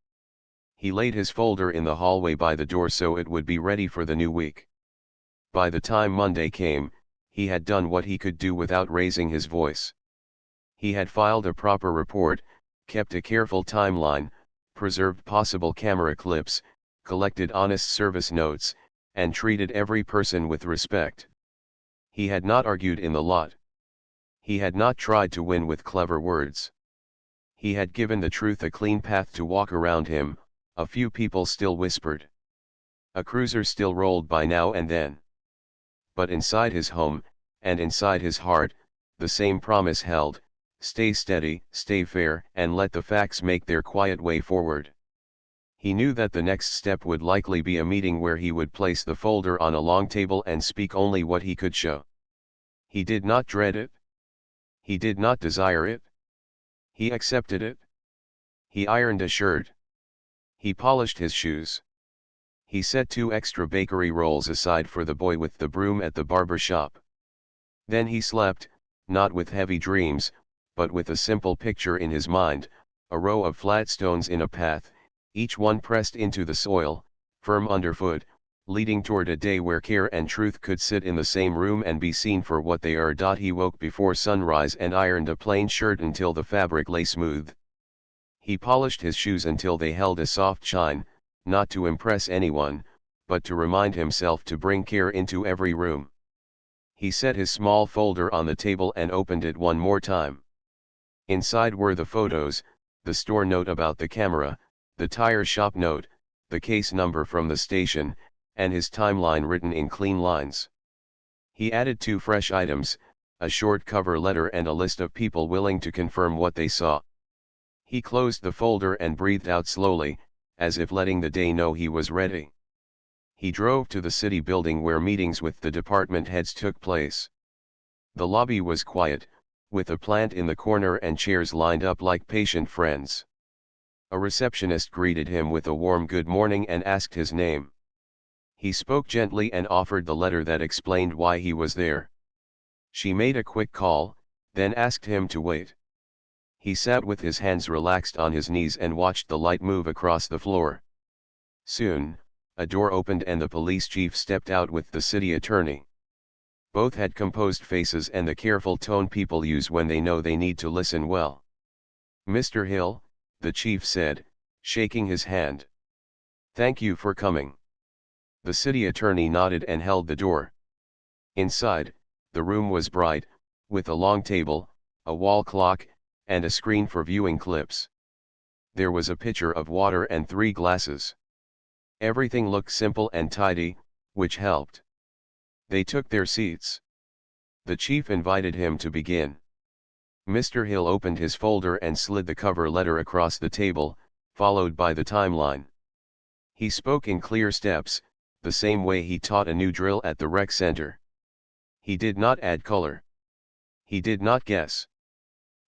He laid his folder in the hallway by the door so it would be ready for the new week. By the time Monday came, he had done what he could do without raising his voice. He had filed a proper report, kept a careful timeline, preserved possible camera clips, collected honest service notes, and treated every person with respect. He had not argued in the lot. He had not tried to win with clever words. He had given the truth a clean path to walk around him. A few people still whispered. A cruiser still rolled by now and then. But inside his home, and inside his heart, the same promise held: stay steady, stay fair, and let the facts make their quiet way forward. He knew that the next step would likely be a meeting where he would place the folder on a long table and speak only what he could show. He did not dread it. He did not desire it. He accepted it. He ironed a shirt. He polished his shoes. He set 2 extra bakery rolls aside for the boy with the broom at the barber shop. Then he slept, not with heavy dreams, but with a simple picture in his mind, a row of flat stones in a path, each one pressed into the soil, firm underfoot, leading toward a day where care and truth could sit in the same room and be seen for what they are. He woke before sunrise and ironed a plain shirt until the fabric lay smooth. He polished his shoes until they held a soft shine, not to impress anyone, but to remind himself to bring care into every room. He set his small folder on the table and opened it one more time. Inside were the photos, the store note about the camera, the tire shop note, the case number from the station, and his timeline written in clean lines. He added 2 fresh items, a short cover letter and a list of people willing to confirm what they saw. He closed the folder and breathed out slowly, as if letting the day know he was ready. He drove to the city building where meetings with the department heads took place. The lobby was quiet, with a plant in the corner and chairs lined up like patient friends. A receptionist greeted him with a warm good morning and asked his name. He spoke gently and offered the letter that explained why he was there. She made a quick call, then asked him to wait. He sat with his hands relaxed on his knees and watched the light move across the floor. Soon, a door opened and the police chief stepped out with the city attorney. Both had composed faces and the careful tone people use when they know they need to listen well. "Mr. Hill," the chief said, shaking his hand. "Thank you for coming." The city attorney nodded and held the door. Inside, the room was bright, with a long table, a wall clock, and a screen for viewing clips. There was a pitcher of water and 3 glasses. Everything looked simple and tidy, which helped. They took their seats. The chief invited him to begin. Mr. Hill opened his folder and slid the cover letter across the table, followed by the timeline. He spoke in clear steps, the same way he taught a new drill at the rec center. He did not add color. He did not guess.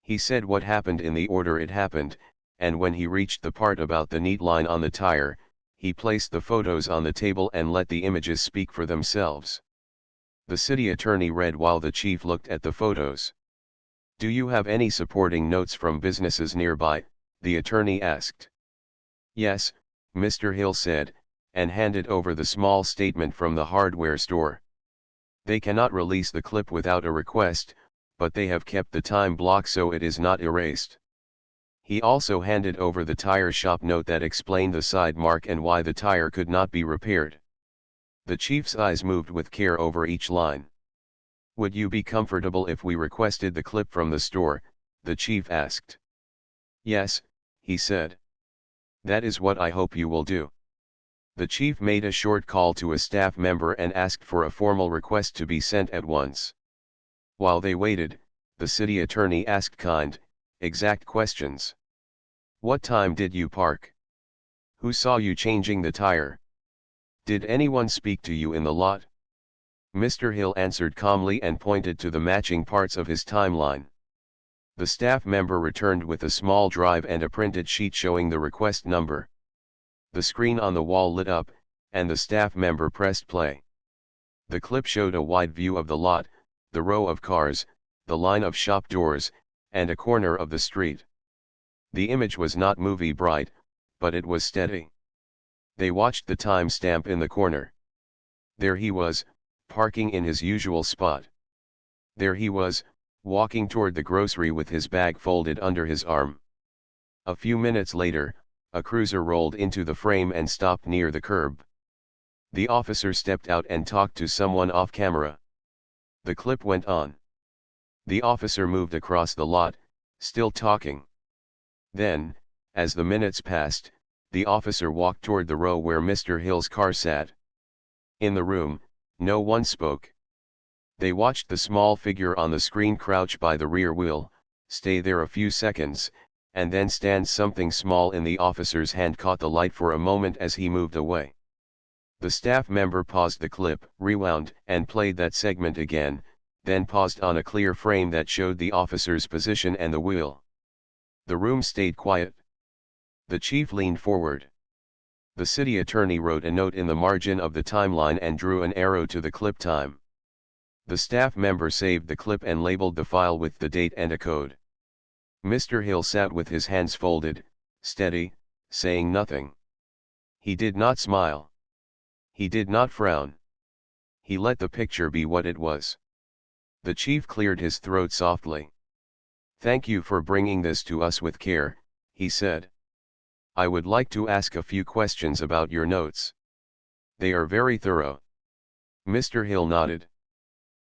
He said what happened in the order it happened, and when he reached the part about the neat line on the tire, he placed the photos on the table and let the images speak for themselves. The city attorney read while the chief looked at the photos. "Do you have any supporting notes from businesses nearby?" the attorney asked. "Yes," Mr. Hill said, and handed over the small statement from the hardware store. "They cannot release the clip without a request, but they have kept the time block so it is not erased." He also handed over the tire shop note that explained the side mark and why the tire could not be repaired. The chief's eyes moved with care over each line. "Would you be comfortable if we requested the clip from the store?" the chief asked. "Yes," he said. "That is what I hope you will do." The chief made a short call to a staff member and asked for a formal request to be sent at once. While they waited, the city attorney asked kind, exact questions. "What time did you park? Who saw you changing the tire? Did anyone speak to you in the lot?" Mr. Hill answered calmly and pointed to the matching parts of his timeline. The staff member returned with a small drive and a printed sheet showing the request number. The screen on the wall lit up, and the staff member pressed play. The clip showed a wide view of the lot, the row of cars, the line of shop doors, and a corner of the street. The image was not movie bright, but it was steady. They watched the time stamp in the corner. There he was, parking in his usual spot. There he was, walking toward the grocery with his bag folded under his arm. A few minutes later, a cruiser rolled into the frame and stopped near the curb. The officer stepped out and talked to someone off camera. The clip went on. The officer moved across the lot, still talking. Then, as the minutes passed, the officer walked toward the row where Mr. Hill's car sat. In the room, no one spoke. They watched the small figure on the screen crouch by the rear wheel, stay there a few seconds, and then stand. Something small in the officer's hand caught the light for a moment as he moved away. The staff member paused the clip, rewound, and played that segment again, then paused on a clear frame that showed the officer's position and the wheel. The room stayed quiet. The chief leaned forward. The city attorney wrote a note in the margin of the timeline and drew an arrow to the clip time. The staff member saved the clip and labeled the file with the date and a code. Mr. Hill sat with his hands folded, steady, saying nothing. He did not smile. He did not frown. He let the picture be what it was. The chief cleared his throat softly. "Thank you for bringing this to us with care," he said. "I would like to ask a few questions about your notes. They are very thorough." Mr. Hill nodded.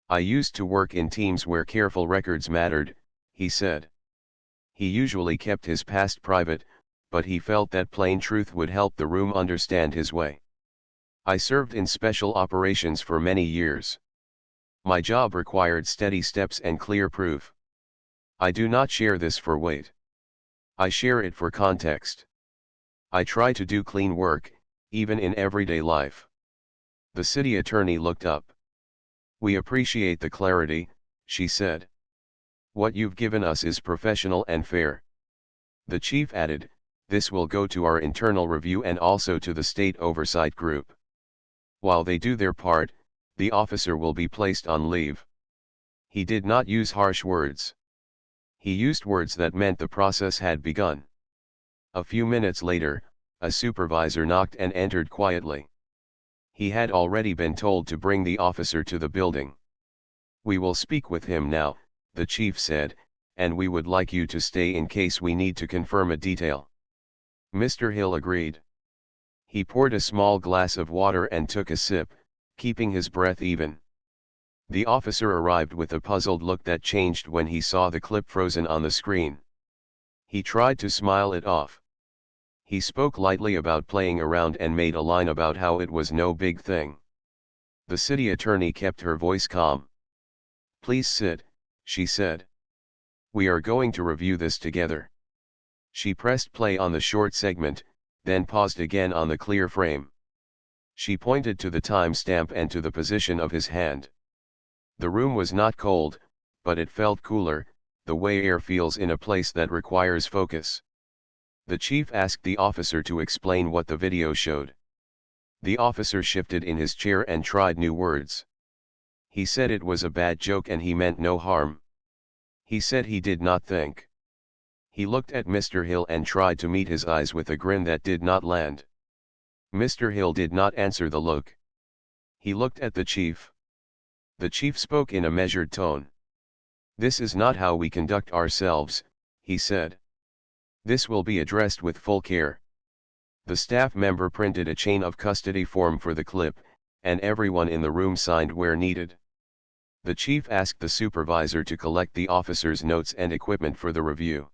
"I used to work in teams where careful records mattered," he said. He usually kept his past private, but he felt that plain truth would help the room understand his way. "I served in special operations for many years. My job required steady steps and clear proof. I do not share this for weight. I share it for context. I try to do clean work, even in everyday life." The city attorney looked up. "We appreciate the clarity," she said. "What you've given us is professional and fair." The chief added, "This will go to our internal review and also to the state oversight group. While they do their part, the officer will be placed on leave." He did not use harsh words. He used words that meant the process had begun. A few minutes later, a supervisor knocked and entered quietly. He had already been told to bring the officer to the building. "We will speak with him now," the chief said, "and we would like you to stay in case we need to confirm a detail." Mr. Hill agreed. He poured a small glass of water and took a sip, keeping his breath even. The officer arrived with a puzzled look that changed when he saw the clip frozen on the screen. He tried to smile it off. He spoke lightly about playing around and made a line about how it was no big thing. The city attorney kept her voice calm. "Please sit," she said. "We are going to review this together." She pressed play on the short segment, then paused again on the clear frame. She pointed to the time stamp and to the position of his hand. The room was not cold, but it felt cooler, the way air feels in a place that requires focus. The chief asked the officer to explain what the video showed. The officer shifted in his chair and tried new words. He said it was a bad joke and he meant no harm. He said he did not think. He looked at Mr. Hill and tried to meet his eyes with a grin that did not land. Mr. Hill did not answer the look. He looked at the chief. The chief spoke in a measured tone. "This is not how we conduct ourselves," he said. "This will be addressed with full care." The staff member printed a chain of custody form for the clip, and everyone in the room signed where needed. The chief asked the supervisor to collect the officer's notes and equipment for the review.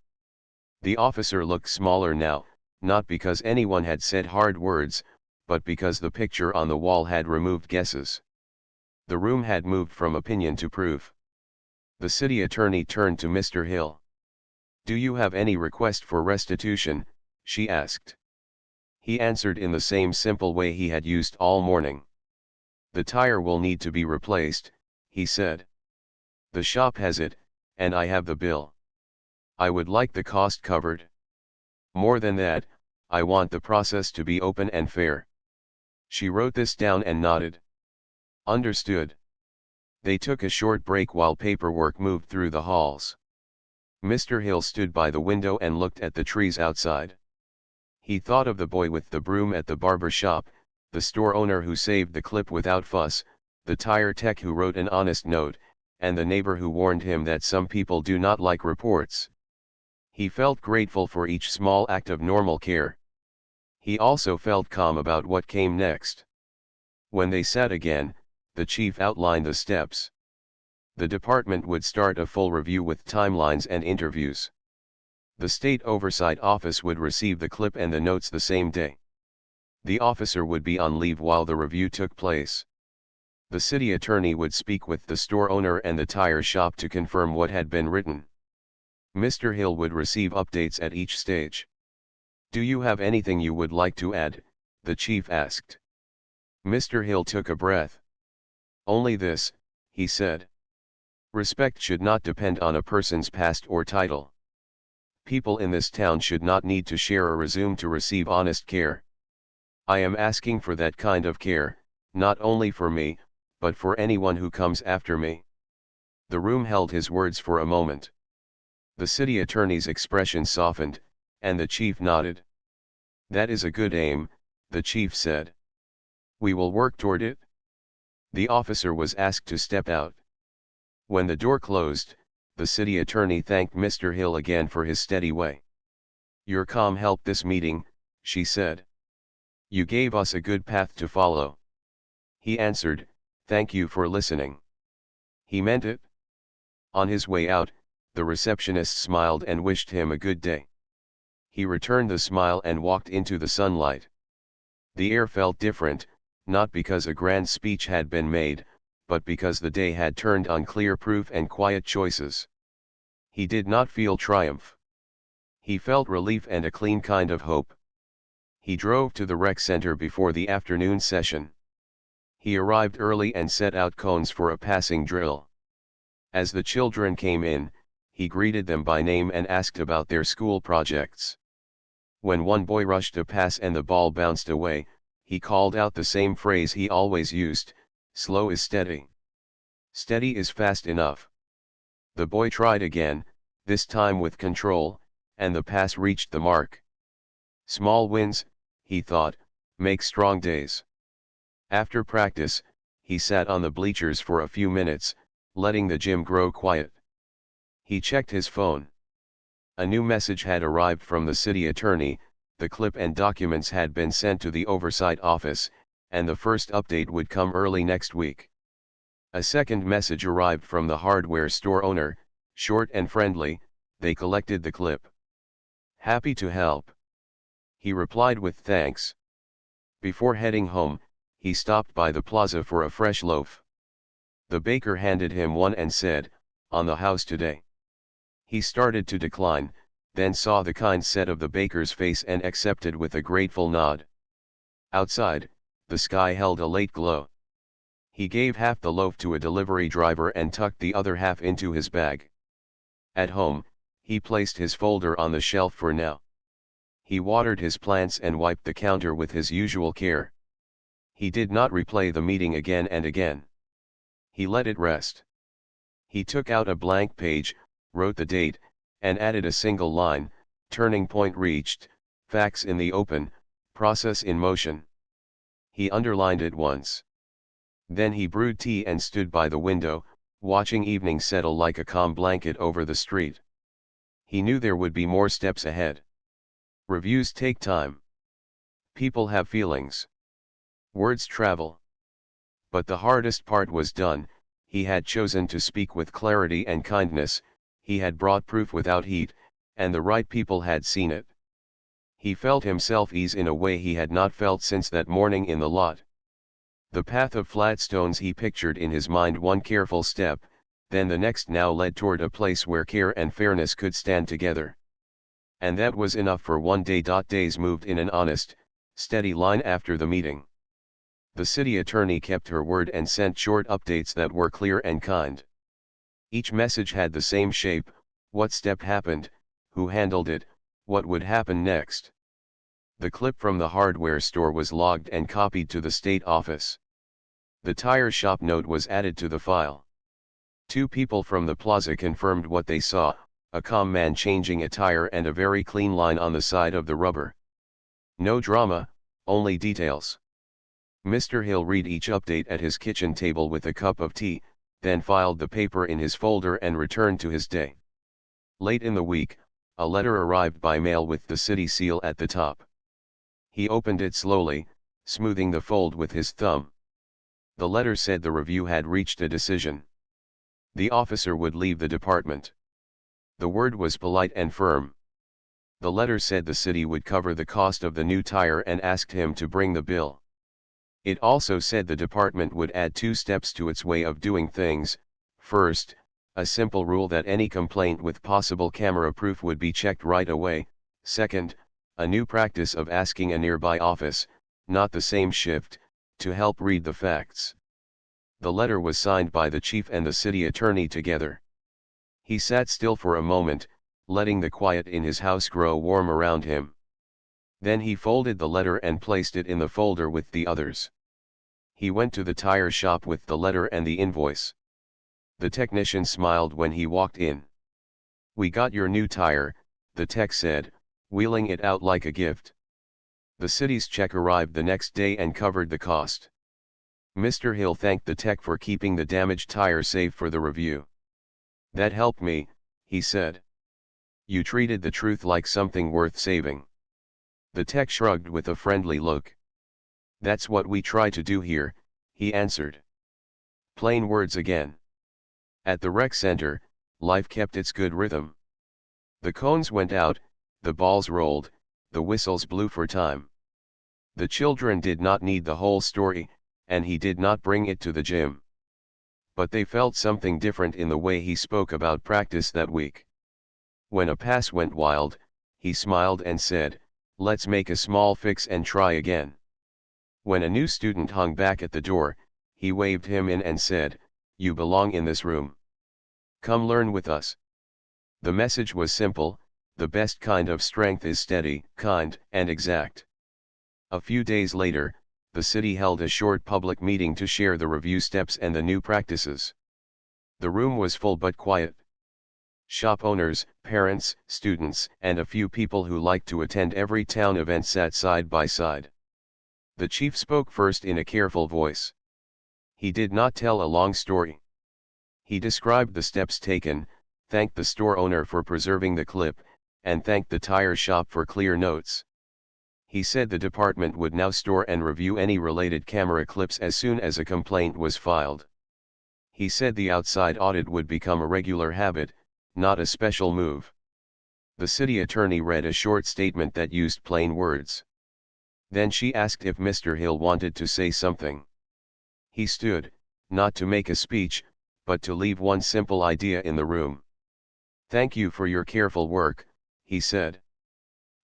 The officer looked smaller now, not because anyone had said hard words, but because the picture on the wall had removed guesses. The room had moved from opinion to proof. The city attorney turned to Mr. Hill. "Do you have any request for restitution?" she asked. He answered in the same simple way he had used all morning. "The tire will need to be replaced," he said. "The shop has it, and I have the bill. I would like the cost covered. More than that, I want the process to be open and fair." She wrote this down and nodded. "Understood." They took a short break while paperwork moved through the halls. Mr. Hill stood by the window and looked at the trees outside. He thought of the boy with the broom at the barber shop, the store owner who saved the clip without fuss, the tire tech who wrote an honest note, and the neighbor who warned him that some people do not like reports. He felt grateful for each small act of normal care. He also felt calm about what came next. When they sat again, the chief outlined the steps. The department would start a full review with timelines and interviews. The State Oversight Office would receive the clip and the notes the same day. The officer would be on leave while the review took place. The city attorney would speak with the store owner and the tire shop to confirm what had been written. Mr. Hill would receive updates at each stage. "Do you have anything you would like to add?" the chief asked. Mr. Hill took a breath. "Only this," he said. "Respect should not depend on a person's past or title. People in this town should not need to share a resume to receive honest care. I am asking for that kind of care, not only for me, but for anyone who comes after me. The room held his words for a moment. The city attorney's expression softened, and the chief nodded. That is a good aim, the chief said. We will work toward it. The officer was asked to step out. When the door closed, the city attorney thanked Mr. Hill again for his steady way. Your calm helped this meeting, she said. You gave us a good path to follow. He answered, thank you for listening. He meant it. On his way out, the receptionist smiled and wished him a good day. He returned the smile and walked into the sunlight. The air felt different, not because a grand speech had been made, but because the day had turned on clear proof and quiet choices. He did not feel triumph. He felt relief and a clean kind of hope. He drove to the rec center before the afternoon session. He arrived early and set out cones for a passing drill. As the children came in, he greeted them by name and asked about their school projects. When one boy rushed a pass and the ball bounced away, he called out the same phrase he always used, slow is steady. Steady is fast enough. The boy tried again, this time with control, and the pass reached the mark. Small wins, he thought, make strong days. After practice, he sat on the bleachers for a few minutes, letting the gym grow quiet. He checked his phone. A new message had arrived from the city attorney, the clip and documents had been sent to the oversight office, and the first update would come early next week. A second message arrived from the hardware store owner, short and friendly. They collected the clip. Happy to help. He replied with thanks. Before heading home, he stopped by the plaza for a fresh loaf. The baker handed him one and said, on the house today. He started to decline, then saw the kind set of the baker's face and accepted with a grateful nod. Outside, the sky held a late glow. He gave half the loaf to a delivery driver and tucked the other half into his bag. At home, he placed his folder on the shelf for now. He watered his plants and wiped the counter with his usual care. He did not replay the meeting again and again. He let it rest. He took out a blank page, wrote the date, and added a single line, turning point reached, facts in the open, process in motion. He underlined it once. Then he brewed tea and stood by the window, watching evening settle like a calm blanket over the street. He knew there would be more steps ahead. Reviews take time. People have feelings. Words travel. But the hardest part was done. He had chosen to speak with clarity and kindness, he had brought proof without heat, and the right people had seen it. He felt himself ease in a way he had not felt since that morning in the lot. The path of flat stones he pictured in his mind, one careful step, then the next, now led toward a place where care and fairness could stand together. And that was enough for one day. Days moved in an honest, steady line after the meeting. The city attorney kept her word and sent short updates that were clear and kind. Each message had the same shape: what step happened, who handled it, what would happen next. The clip from the hardware store was logged and copied to the state office. The tire shop note was added to the file. 2 people from the plaza confirmed what they saw: a calm man changing a tire and a very clean line on the side of the rubber. No drama, only details. Mr. Hill read each update at his kitchen table with a cup of tea, then filed the paper in his folder and returned to his day. Late in the week, a letter arrived by mail with the city seal at the top. He opened it slowly, smoothing the fold with his thumb. The letter said the review had reached a decision. The officer would leave the department. The word was polite and firm. The letter said the city would cover the cost of the new tire and asked him to bring the bill. It also said the department would add 2 steps to its way of doing things. First, a simple rule that any complaint with possible camera proof would be checked right away. Second, a new practice of asking a nearby office, not the same shift, to help read the facts. The letter was signed by the chief and the city attorney together. He sat still for a moment, letting the quiet in his house grow warm around him. Then he folded the letter and placed it in the folder with the others. He went to the tire shop with the letter and the invoice. The technician smiled when he walked in. "We got your new tire," the tech said, wheeling it out like a gift. The city's check arrived the next day and covered the cost. Mr. Hill thanked the tech for keeping the damaged tire safe for the review. "That helped me," he said. "You treated the truth like something worth saving." The tech shrugged with a friendly look. "That's what we try to do here," he answered. Plain words again. At the rec center, life kept its good rhythm. The cones went out, the balls rolled, the whistles blew for time. The children did not need the whole story, and he did not bring it to the gym. But they felt something different in the way he spoke about practice that week. When a pass went wild, he smiled and said, "Let's make a small fix and try again." When a new student hung back at the door, he waved him in and said, "You belong in this room. Come learn with us." The message was simple: the best kind of strength is steady, kind, and exact. A few days later, the city held a short public meeting to share the review steps and the new practices. The room was full but quiet. Shop owners, parents, students, and a few people who liked to attend every town event sat side by side. The chief spoke first in a careful voice. He did not tell a long story. He described the steps taken, thanked the store owner for preserving the clip, and thanked the tire shop for clear notes. He said the department would now store and review any related camera clips as soon as a complaint was filed. He said the outside audit would become a regular habit, not a special move. The city attorney read a short statement that used plain words. Then she asked if Mr. Hill wanted to say something. He stood, not to make a speech, but to leave one simple idea in the room. "Thank you for your careful work," he said.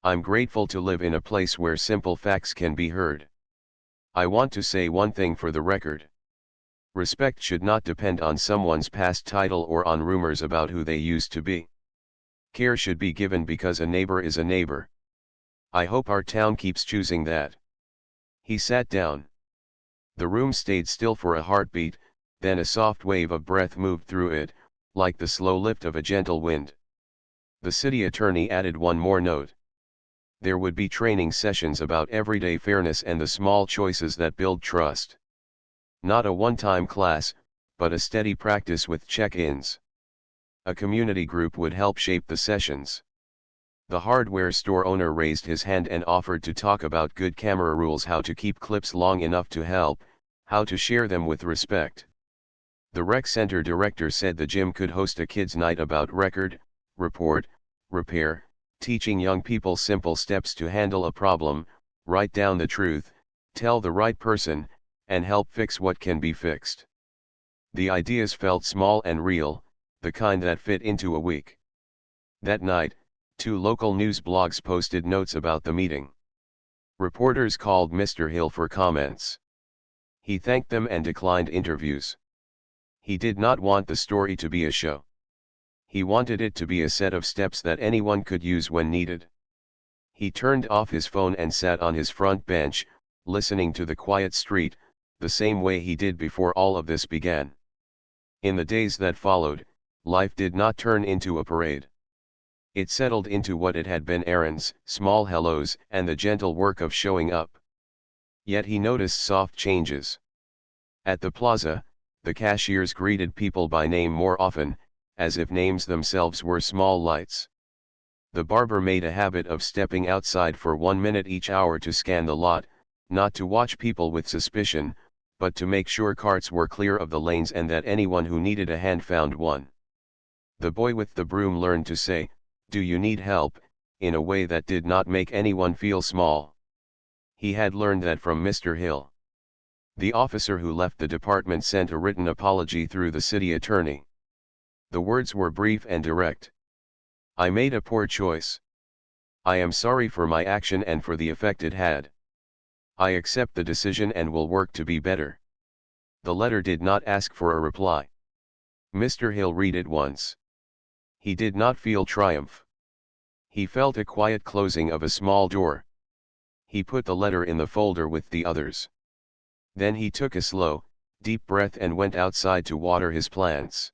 "I'm grateful to live in a place where simple facts can be heard. I want to say one thing for the record. Respect should not depend on someone's past title or on rumors about who they used to be. Care should be given because a neighbor is a neighbor. I hope our town keeps choosing that." He sat down. The room stayed still for a heartbeat, then a soft wave of breath moved through it, like the slow lift of a gentle wind. The city attorney added one more note. There would be training sessions about everyday fairness and the small choices that build trust. Not a one-time class, but a steady practice with check-ins. A community group would help shape the sessions. The hardware store owner raised his hand and offered to talk about good camera rules, how to keep clips long enough to help, how to share them with respect. The rec center director said the gym could host a kids' night about record, report, repair, teaching young people simple steps to handle a problem, write down the truth, tell the right person, and help fix what can be fixed. The ideas felt small and real, the kind that fit into a week. That night, 2 local news blogs posted notes about the meeting. Reporters called Mr. Hill for comments. He thanked them and declined interviews. He did not want the story to be a show. He wanted it to be a set of steps that anyone could use when needed. He turned off his phone and sat on his front bench, listening to the quiet street, the same way he did before all of this began. In the days that followed, life did not turn into a parade. It settled into what it had been: errands, small hellos, and the gentle work of showing up. Yet he noticed soft changes. At the plaza, the cashiers greeted people by name more often, as if names themselves were small lights. The barber made a habit of stepping outside for 1 minute each hour to scan the lot, not to watch people with suspicion, but to make sure carts were clear of the lanes and that anyone who needed a hand found one. The boy with the broom learned to say, "Do you need help?" in a way that did not make anyone feel small. He had learned that from Mr. Hill. The officer who left the department sent a written apology through the city attorney. The words were brief and direct. "I made a poor choice. I am sorry for my action and for the effect it had. I accept the decision and will work to be better." The letter did not ask for a reply. Mr. Hill read it once. He did not feel triumph. He felt a quiet closing of a small door. He put the letter in the folder with the others. Then he took a slow, deep breath and went outside to water his plants.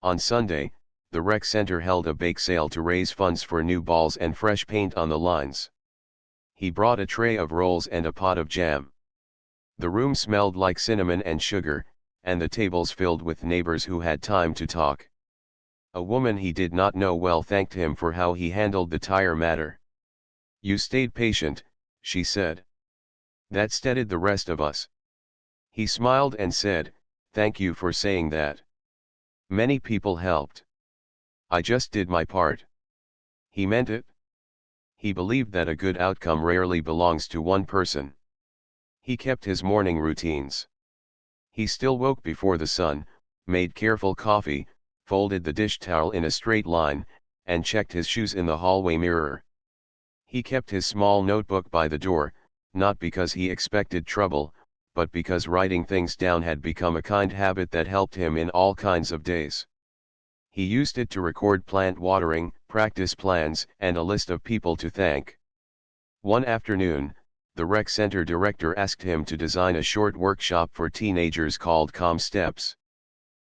On Sunday, the rec center held a bake sale to raise funds for new balls and fresh paint on the lines. He brought a tray of rolls and a pot of jam. The room smelled like cinnamon and sugar, and the tables filled with neighbors who had time to talk. A woman he did not know well thanked him for how he handled the tire matter. "You stayed patient," she said. "That steadied the rest of us." He smiled and said, "Thank you for saying that. Many people helped. I just did my part." He meant it. He believed that a good outcome rarely belongs to one person. He kept his morning routines. He still woke before the sun, made careful coffee, folded the dish towel in a straight line, and checked his shoes in the hallway mirror. He kept his small notebook by the door, not because he expected trouble, but because writing things down had become a kind habit that helped him in all kinds of days. He used it to record plant watering, practice plans, and a list of people to thank. One afternoon, the rec center director asked him to design a short workshop for teenagers called Calm Steps.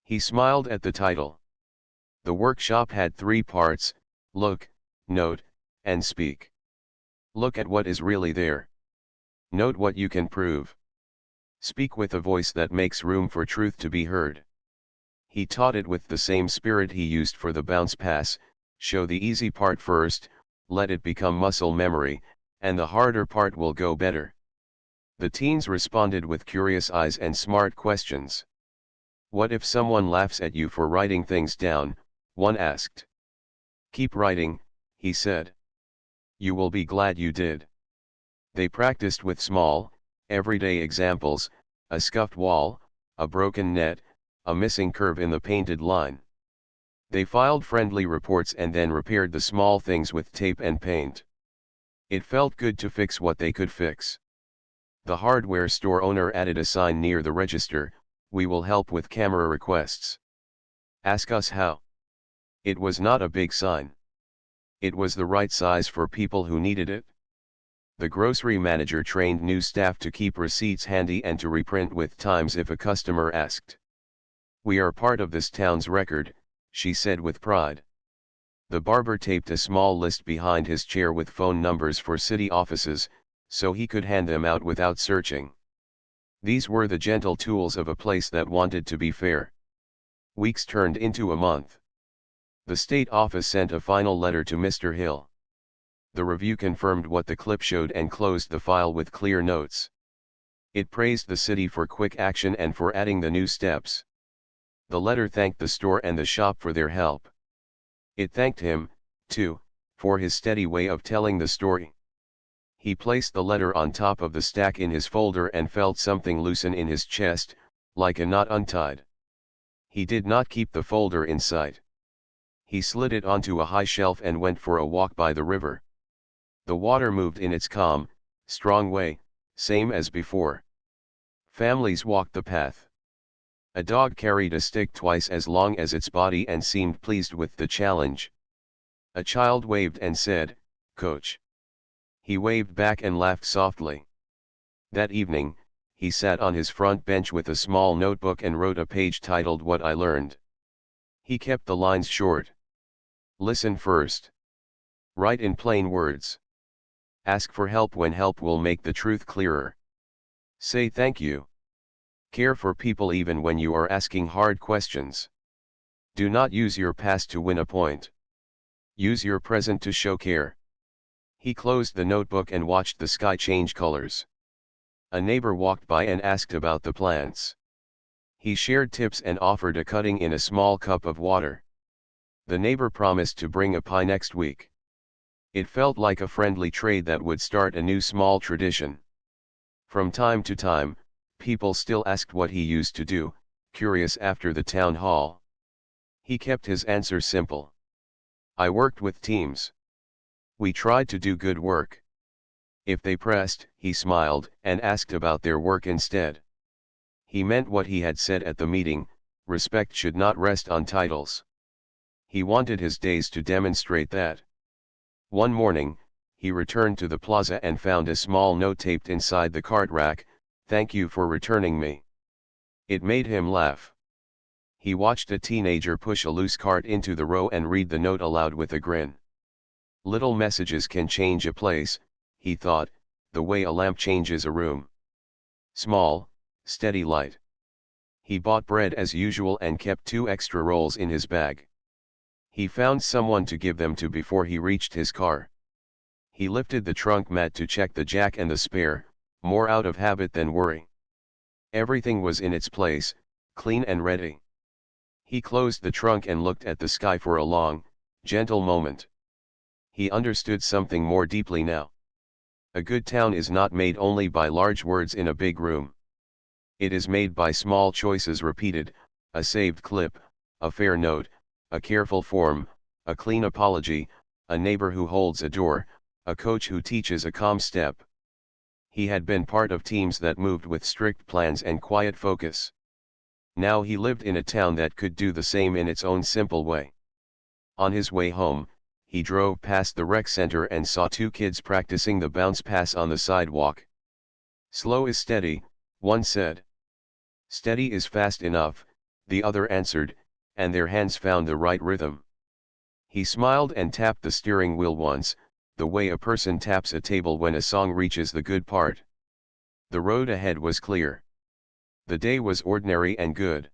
He smiled at the title. The workshop had 3 parts: look, note, and speak. Look at what is really there. Note what you can prove. Speak with a voice that makes room for truth to be heard. He taught it with the same spirit he used for the bounce pass: show the easy part first, let it become muscle memory, and the harder part will go better. The teens responded with curious eyes and smart questions. "What if someone laughs at you for writing things down?" one asked. "Keep writing," he said. "You will be glad you did." They practiced with small, everyday examples: a scuffed wall, a broken net, a missing curve in the painted line. They filed friendly reports and then repaired the small things with tape and paint. It felt good to fix what they could fix. The hardware store owner added a sign near the register: "We will help with camera requests. Ask us how." It was not a big sign. It was the right size for people who needed it. The grocery manager trained new staff to keep receipts handy and to reprint with times if a customer asked. "We are part of this town's record," she said with pride. The barber taped a small list behind his chair with phone numbers for city offices, so he could hand them out without searching. These were the gentle tools of a place that wanted to be fair. Weeks turned into a month. The state office sent a final letter to Mr. Hill. The review confirmed what the clip showed and closed the file with clear notes. It praised the city for quick action and for adding the new steps. The letter thanked the store and the shop for their help. It thanked him, too, for his steady way of telling the story. He placed the letter on top of the stack in his folder and felt something loosen in his chest, like a knot untied. He did not keep the folder in sight. He slid it onto a high shelf and went for a walk by the river. The water moved in its calm, strong way, same as before. Families walked the path. A dog carried a stick twice as long as its body and seemed pleased with the challenge. A child waved and said, "Coach." He waved back and laughed softly. That evening, he sat on his front bench with a small notebook and wrote a page titled "What I Learned." He kept the lines short. Listen first. Write in plain words. Ask for help when help will make the truth clearer. Say thank you. Care for people even when you are asking hard questions. Do not use your past to win a point. Use your present to show care. He closed the notebook and watched the sky change colors. A neighbor walked by and asked about the plants. He shared tips and offered a cutting in a small cup of water. The neighbor promised to bring a pie next week. It felt like a friendly trade that would start a new small tradition. From time to time, people still asked what he used to do, curious after the town hall. He kept his answer simple. "I worked with teams. We tried to do good work." If they pressed, he smiled and asked about their work instead. He meant what he had said at the meeting: respect should not rest on titles. He wanted his days to demonstrate that. One morning, he returned to the plaza and found a small note taped inside the cart rack, "Thank you for returning me." It made him laugh. He watched a teenager push a loose cart into the row and read the note aloud with a grin. Little messages can change a place, he thought, the way a lamp changes a room. Small, steady light. He bought bread as usual and kept 2 extra rolls in his bag. He found someone to give them to before he reached his car. He lifted the trunk mat to check the jack and the spare, more out of habit than worry. Everything was in its place, clean and ready. He closed the trunk and looked at the sky for a long, gentle moment. He understood something more deeply now. A good town is not made only by large words in a big room. It is made by small choices repeated, a saved clip, a fair note, a careful form, a clean apology, a neighbor who holds a door, a coach who teaches a calm step. He had been part of teams that moved with strict plans and quiet focus. Now he lived in a town that could do the same in its own simple way. On his way home, he drove past the rec center and saw 2 kids practicing the bounce pass on the sidewalk. "Slow is steady," one said. "Steady is fast enough," the other answered, and their hands found the right rhythm. He smiled and tapped the steering wheel once, the way a person taps a table when a song reaches the good part. The road ahead was clear. The day was ordinary and good.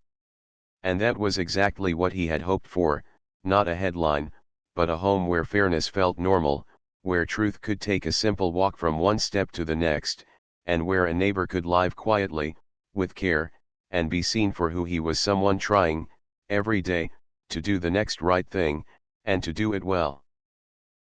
And that was exactly what he had hoped for, not a headline, but a home where fairness felt normal, where truth could take a simple walk from one step to the next, and where a neighbor could live quietly, with care, and be seen for who he was, someone trying, every day, to do the next right thing, and to do it well.